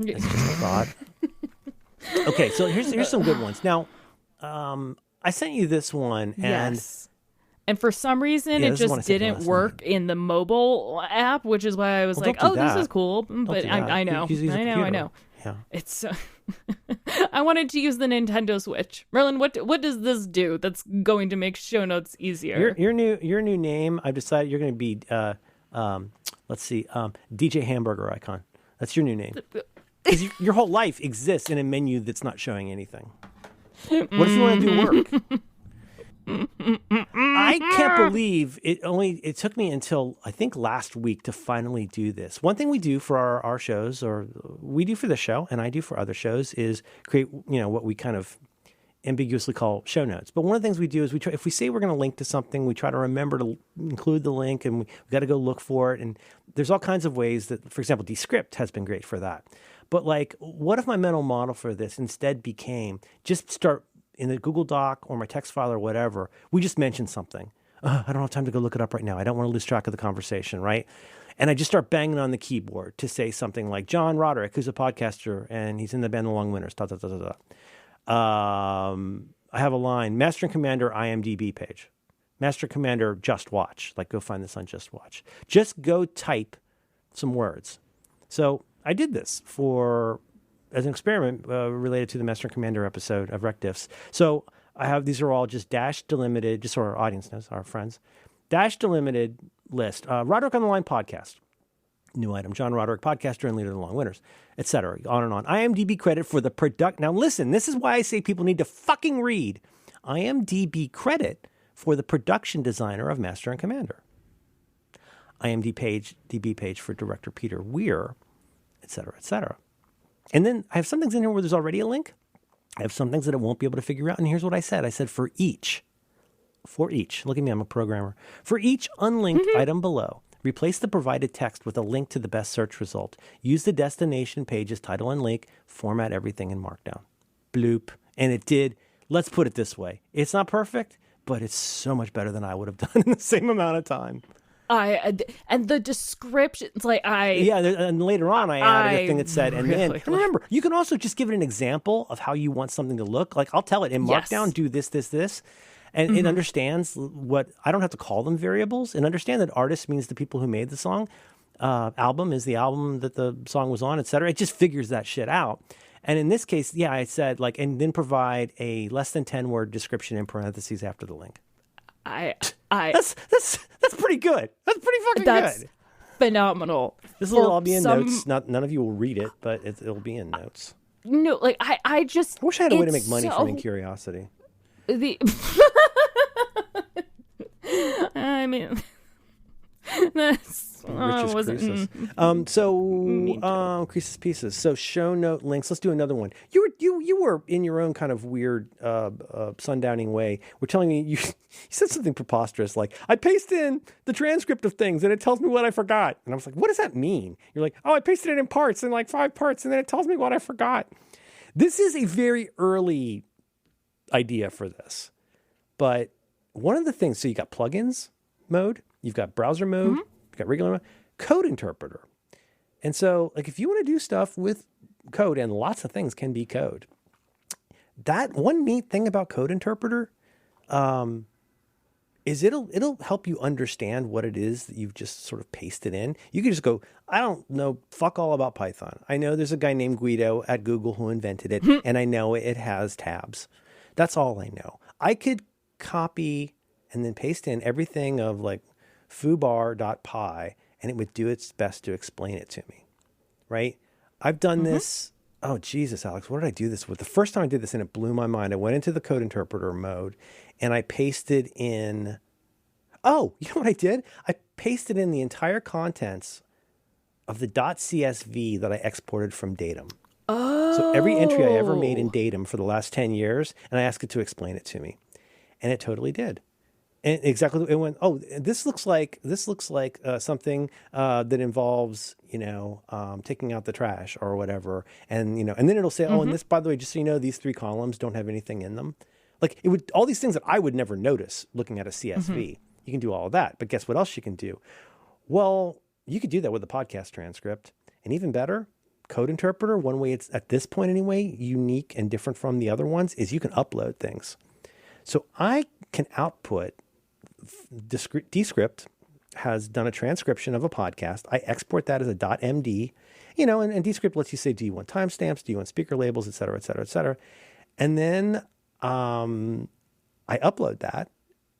Speaker 2: It's just a thought. Okay, so here's some good ones. Now, I sent you this one.
Speaker 1: And for some reason, it just didn't work in the mobile app, which is why I was like, oh, this is cool. But I know. I know.
Speaker 2: Yeah.
Speaker 1: It's I wanted to use the Nintendo Switch. Merlin, what does this do that's going to make show notes easier?
Speaker 2: Your new name, I've decided you're going to be DJ Hamburger Icon. That's your new name. Because your whole life exists in a menu that's not showing anything. What if you want to do work? I can't believe it took me until I think last week to finally do this. One thing we do for our shows, or we do for this show and I do for other shows, is create what we kind of ambiguously call show notes. But one of the things we do is if we say we're going to link to something, we try to remember to include the link, and we got to go look for it. And there's all kinds of ways that, for example, Descript has been great for that. But what if my mental model for this instead became just start in the Google Doc or my text file or whatever, we just mentioned something. I don't have time to go look it up right now. I don't want to lose track of the conversation, right? And I just start banging on the keyboard to say something like John Roderick, who's a podcaster, and he's in the band The Long Winters, I have a line, Master and Commander IMDb page. Master Commander Just Watch. Go find this on Just Watch. Just go type some words. So I did this as an experiment related to the Master and Commander episode of Rec Diffs. So these are all just dash delimited, just so our audience knows, our friends. Dash delimited list. Roderick on the Line podcast. New item. John Roderick, podcaster and leader of the Long Winters, etc. On and on. IMDb credit for the product. Now listen, this is why I say people need to fucking read. IMDb credit for the production designer of Master and Commander. IMDb page for director Peter Weir, etc., etc. And then I have some things in here where there's already a link. I have some things that it won't be able to figure out. And here's what I said. I said for each, look at me, I'm a programmer. For each unlinked item below, Replace the provided text with a link to the best search result. Use the destination page's title and link. Format everything in Markdown. Bloop. And it did. Let's put it this way. It's not perfect, but it's so much better than I would have done in the same amount of time.
Speaker 1: And the descriptions, like
Speaker 2: and later on I added a thing that said, and remember, you can also just give it an example of how you want something to look. Like I'll tell it in Markdown, do this, this, this. And it understands what, I don't have to call them variables, and understand that artist means the people who made the song. Album is the album that the song was on, et cetera. It just figures that shit out. And in this case, I said and then provide a less than 10-word description in parentheses after the link. That's pretty good. That's pretty fucking good.
Speaker 1: Phenomenal.
Speaker 2: This will all be in notes. None of you will read it, but it'll be in notes.
Speaker 1: No, like I just
Speaker 2: wish I had a way to make money from Incuriosity.
Speaker 1: I mean, that's
Speaker 2: Creases Pieces. So show note links. Let's do another one. You were in your own kind of weird sundowning way. We're telling me you said something preposterous like, I paste in the transcript of things and it tells me what I forgot. And I was like, what does that mean? You're like, oh, I pasted it in parts, in like 5 parts, and then it tells me what I forgot. This is a very early idea for this. But one of the things, so you got plugins mode, you've got browser mode, you've got regular mode, code interpreter. And so like if you want to do stuff with code, and lots of things can be code, that one neat thing about code interpreter is it'll help you understand what it is that you've just sort of pasted in. You can just go, I don't know fuck all about Python. I know there's a guy named Guido at Google who invented it, and I know it has tabs. That's all I know. I could copy and then paste in everything of like foobar.py, and it would do its best to explain it to me, right? I've done this. Oh, Jesus, Alex, what did I do this with? The first time I did this, and it blew my mind, I went into the code interpreter mode, and I pasted in... Oh, you know what I did? I pasted in the entire contents of the .csv that I exported from Datum. Oh. So every entry I ever made in Datum for the last 10 years, and I asked it to explain it to me. And it totally did. And exactly, it went, oh, this looks like something that involves, taking out the trash or whatever. And, and then it'll say, oh, and this, by the way, just so you know, these 3 columns don't have anything in them. Like it would, all these things that I would never notice looking at a CSV. You can do all of that, but guess what else you can do? Well, you could do that with a podcast transcript. And even better, code interpreter, one way it's at this point anyway, unique and different from the other ones, is you can upload things. So I can output, Descript has done a transcription of a podcast. I export that as a .md, and Descript lets you say, do you want timestamps? Do you want speaker labels, et cetera, et cetera, et cetera. And then I upload that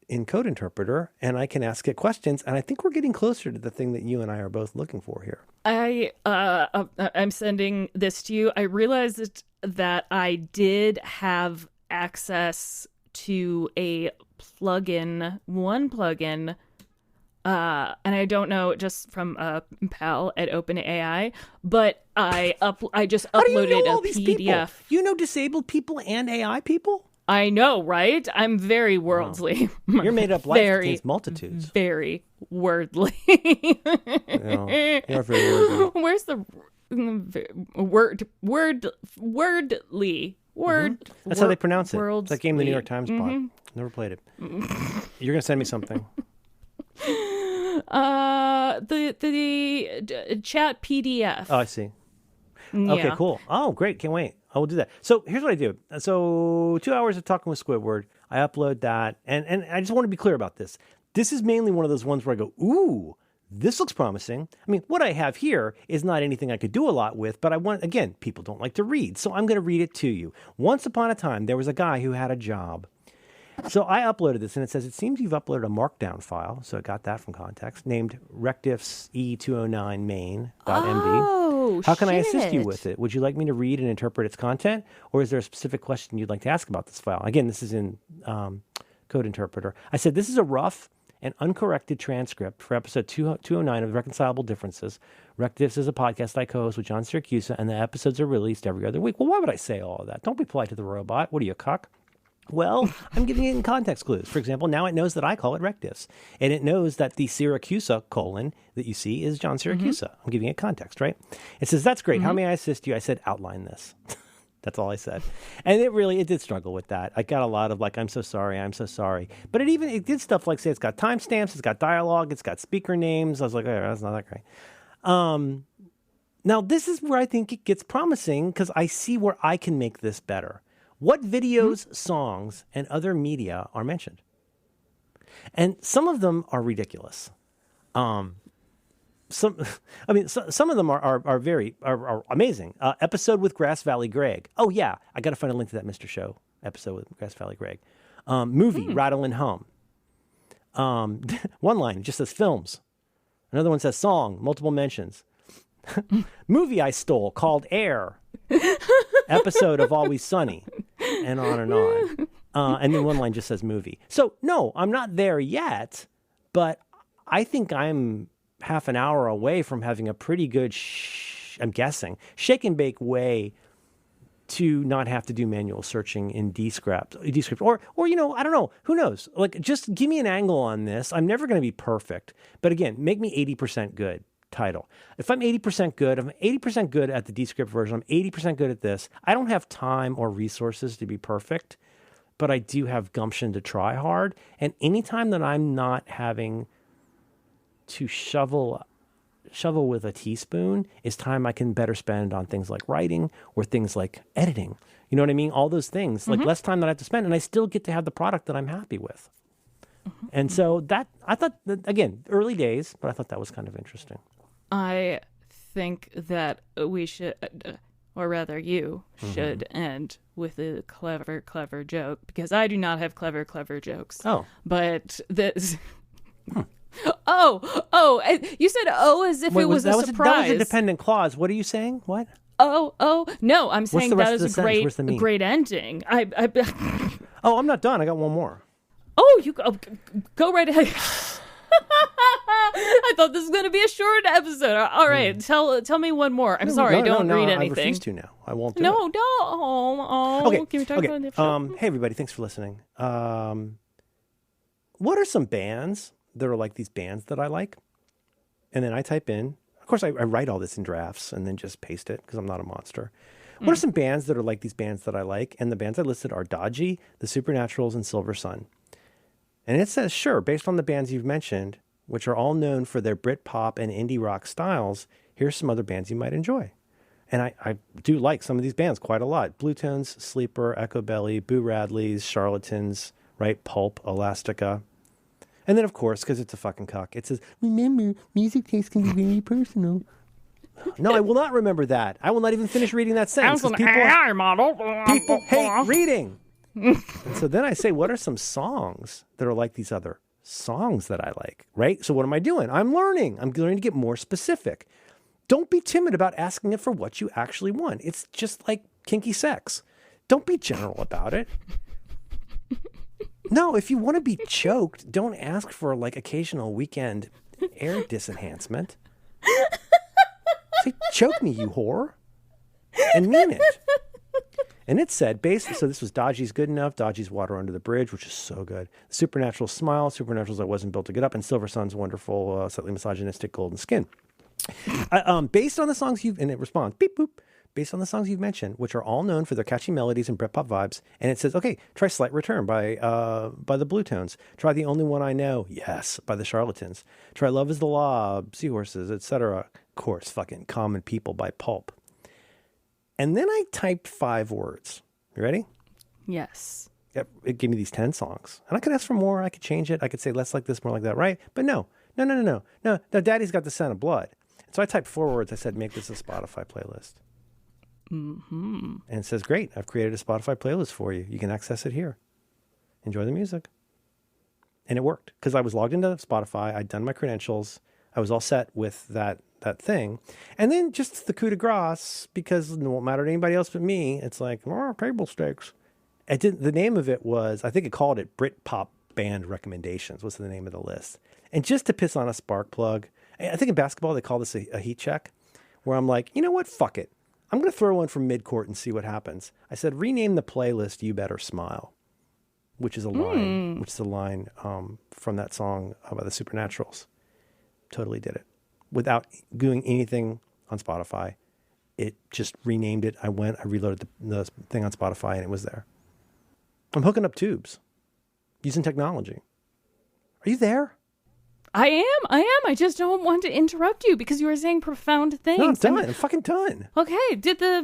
Speaker 2: in Code Interpreter, and I can ask it questions. And I think we're getting closer to the thing that you and I are both looking for here.
Speaker 1: I'm sending this to you. I realized that I did have access to one plugin, and I don't know, just from a pal at OpenAI, but I just uploaded a PDF.
Speaker 2: People? You know disabled people and AI people?
Speaker 1: I know, right? I'm very worldly.
Speaker 2: Wow. Your made up life contains multitudes.
Speaker 1: Very wordly.
Speaker 2: You're very wordly.
Speaker 1: Where's the wordly?
Speaker 2: That's how they pronounce it. It's that game the New York Times bought. Never played it. You're gonna send me something.
Speaker 1: The chat PDF.
Speaker 2: Oh, I see. Okay, cool. Oh, great. Can't wait. I will do that. So here's what I do. So 2 hours of talking with Squidward. I upload that. And I just want to be clear about this. This is mainly one of those ones where I go, ooh, this looks promising. I mean, what I have here is not anything I could do a lot with, but I want, again, people don't like to read, so I'm going to read it to you. Once upon a time, there was a guy who had a job. So I uploaded this, and it says, it seems you've uploaded a markdown file, so I got that from context, named rectiffs E209 main.md.
Speaker 1: Oh,
Speaker 2: how can I assist you with it? Would you like me to read and interpret its content, or is there a specific question you'd like to ask about this file? Again, this is in Code Interpreter. I said, this is a rough and uncorrected transcript for episode 209 of Reconcilable Differences. Rectiffs is a podcast I co-host with John Siracusa, and the episodes are released every other week. Well, why would I say all of that? Don't be polite to the robot. What are you, a cuck? Well, I'm giving it in context clues. For example, now it knows that I call it rectus. And it knows that the Syracusa colon that you see is John Syracusa. I'm giving it context, right? It says, that's great. How may I assist you? I said, outline this. That's all I said. And it did struggle with that. I got a lot of like, I'm so sorry. But it did stuff like say it's got timestamps, it's got dialogue, it's got speaker names. I was like, oh, that's not that great. Now, this is where I think it gets promising because I see where I can make this better. What videos, songs, and other media are mentioned? And some of them are ridiculous. Some of them are very amazing. Episode with Grass Valley Greg. Oh yeah, I got to find a link to that Mr. Show episode with Grass Valley Greg. Movie Rattle and Hum. One line just says films. Another one says song. Multiple mentions. Movie I stole called Air. Episode of Always Sunny, and on and on. And then one line just says movie. So no, I'm not there yet, but I think I'm half an hour away from having a pretty good, I'm guessing, shake and bake way to not have to do manual searching in Descript. Or I don't know, who knows? Like, just give me an angle on this. I'm never going to be perfect, but again, make me 80% good. Title. If I'm 80% good, I'm 80% good at the Descript version. I'm 80% good at this. I don't have time or resources to be perfect, but I do have gumption to try hard. And anytime that I'm not having to shovel with a teaspoon is time I can better spend on things like writing or things like editing. You know what I mean? All those things, like less time that I have to spend, and I still get to have the product that I'm happy with. And so that, I thought, that, again, early days, but I thought that was kind of interesting.
Speaker 1: I think that we should, or rather you should end with a clever joke, because I do not have clever jokes.
Speaker 2: Oh.
Speaker 1: But this... You said as if it was a surprise.
Speaker 2: That was a dependent clause. What are you saying? What?
Speaker 1: No, I'm saying that is a great ending.
Speaker 2: Oh, I'm not done. I got one more.
Speaker 1: Oh, you go right ahead. I thought this was going to be a short episode. All right, tell me one more. I'm sorry, don't read anything. I refuse
Speaker 2: to now. I won't do it.
Speaker 1: No. Okay. Can we talk about the show?
Speaker 2: Hey, everybody. Thanks for listening. What are some bands that are like these bands that I like? And then I type in. Of course, I write all this in drafts and then just paste it because I'm not a monster. What are some bands that are like these bands that I like? And the bands I listed are Dodgy, The Supernaturals, and Silver Sun. And it says, sure, based on the bands you've mentioned, which are all known for their Britpop and indie rock styles, here's some other bands you might enjoy. And I do like some of these bands quite a lot. Bluetones, Sleeper, Echo Belly, Boo Radleys, Charlatans, right? Pulp, Elastica. And then, of course, because it's a fucking cuck, it says, remember, music taste can be very personal. No, I will not remember that. I will not even finish reading that sentence.
Speaker 1: As an AI model.
Speaker 2: People hate reading. And so then I say, what are some songs that are like these other songs that I like, right? So what am I doing? I'm learning. I'm learning to get more specific. Don't be timid about asking it for what you actually want. It's just like kinky sex. Don't be general about it. No, if you want to be choked, don't ask for like occasional weekend air disenhancement. Say, choke me, you whore. And mean it. And it said, so this was Dodgy's Good Enough, Dodgy's Water Under the Bridge, which is so good. Supernatural Smile, Supernatural's I Wasn't Built to Get Up, and Silver Sun's wonderful, slightly misogynistic Golden Skin. Based on the songs and it responds, beep, boop, based on the songs you've mentioned, which are all known for their catchy melodies and Britpop vibes. And it says, okay, try Slight Return by the Bluetones. Try The Only One I Know, yes, by the Charlatans. Try Love is the Law, Seahorses, etc. Of course, fucking Common People by Pulp. And then I typed 5 words. You ready?
Speaker 1: Yes.
Speaker 2: Yep. It gave me these 10 songs. And I could ask for more. I could change it. I could say less like this, more like that, right? But no, Daddy's got the scent of blood. So I typed 4 words. I said, make this a Spotify playlist.
Speaker 1: Mm-hmm.
Speaker 2: And it says, great. I've created a Spotify playlist for you. You can access it here. Enjoy the music. And it worked because I was logged into Spotify. I'd done my credentials. I was all set with that thing. And then just the coup de grace, because it won't matter to anybody else but me, it's like, table stakes. The name of it was, I think it called it Britpop Band Recommendations was the name of the list. And just to piss on a spark plug, I think in basketball they call this a heat check, where I'm like, you know what, fuck it. I'm going to throw one from midcourt and see what happens. I said, rename the playlist You Better Smile. which is a line from that song by the Supernaturals. Totally did it without doing anything on Spotify. It just renamed it. I reloaded the thing on Spotify, and it was there. I'm hooking up tubes using technology. Are you there?
Speaker 1: I am. I just don't want to interrupt you because you were saying profound things.
Speaker 2: No, I'm done. I'm fucking done.
Speaker 1: Okay, do the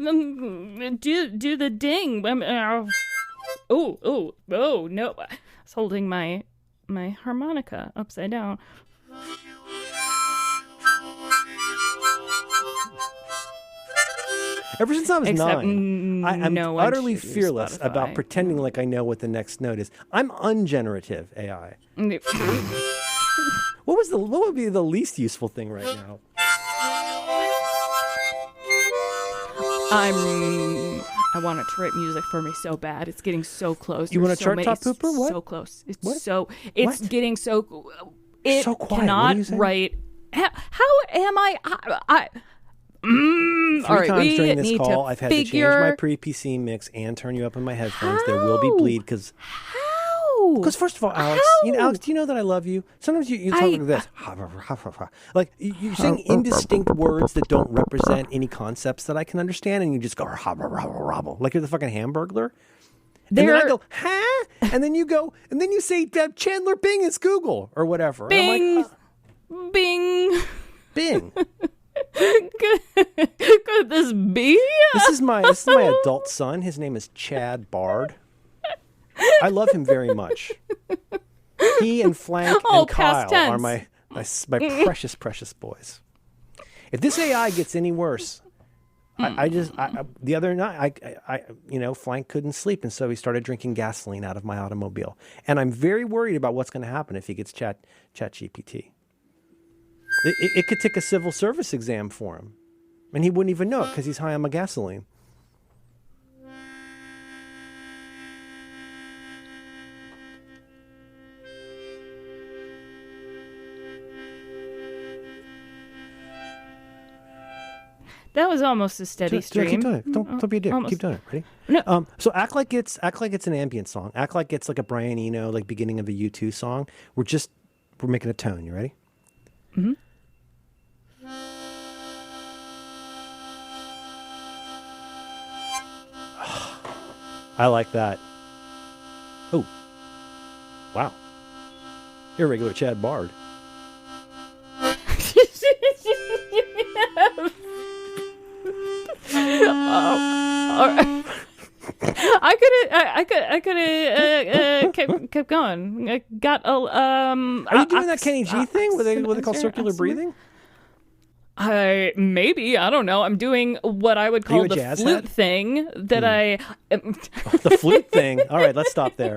Speaker 1: ding. Oh no! I was holding my harmonica upside down.
Speaker 2: Ever since I was 9, I'm utterly fearless about pretending like I know what the next note is. I'm ungenerative AI. What would be the least useful thing right now?
Speaker 1: I want it to write music for me so bad. It's getting so close.
Speaker 2: You want a chart top pooper? What?
Speaker 1: So close. It's
Speaker 2: what?
Speaker 1: It's what? Getting so. It
Speaker 2: so quiet.
Speaker 1: Cannot write. How am I?
Speaker 2: Three times during this call, I've had to change my pre-PC mix and turn you up in my headphones. There will be bleed because. Because first of all, Alex, Alex, do you know that I love you? Sometimes you talk like this, like you're saying indistinct words that don't represent any concepts that I can understand, and you just go like you're the fucking Hamburglar. And then I go, huh? And then you go, and then you say Chandler Bing is Google or whatever.
Speaker 1: Bing,
Speaker 2: and I'm like,
Speaker 1: Bing,
Speaker 2: Bing.
Speaker 1: Could this be?
Speaker 2: This is my adult son. His name is Chad Bard. I love him very much. He and Flank and Kyle are my precious boys. If this AI gets any worse, the other night, Flank couldn't sleep, and so he started drinking gasoline out of my automobile. And I'm very worried about what's going to happen if he gets ChatGPT. It could take a civil service exam for him, and he wouldn't even know it because he's high on my gasoline.
Speaker 1: That was almost a steady stream.
Speaker 2: Keep doing it. Don't be a dick. Almost. Keep doing it. Ready?
Speaker 1: No.
Speaker 2: So act like it's an ambient song. Act like it's like a Brian Eno, like beginning of a U2 song. We're making a tone. You ready?
Speaker 1: Mm-hmm.
Speaker 2: I like that. Oh. Wow. You're a regular Chad Bard.
Speaker 1: I could have kept going. I got
Speaker 2: Are you doing that Kenny G thing? What they call circular breathing?
Speaker 1: Maybe, I don't know. I'm doing what I would call the flute thing that
Speaker 2: The flute thing. All right, let's stop there.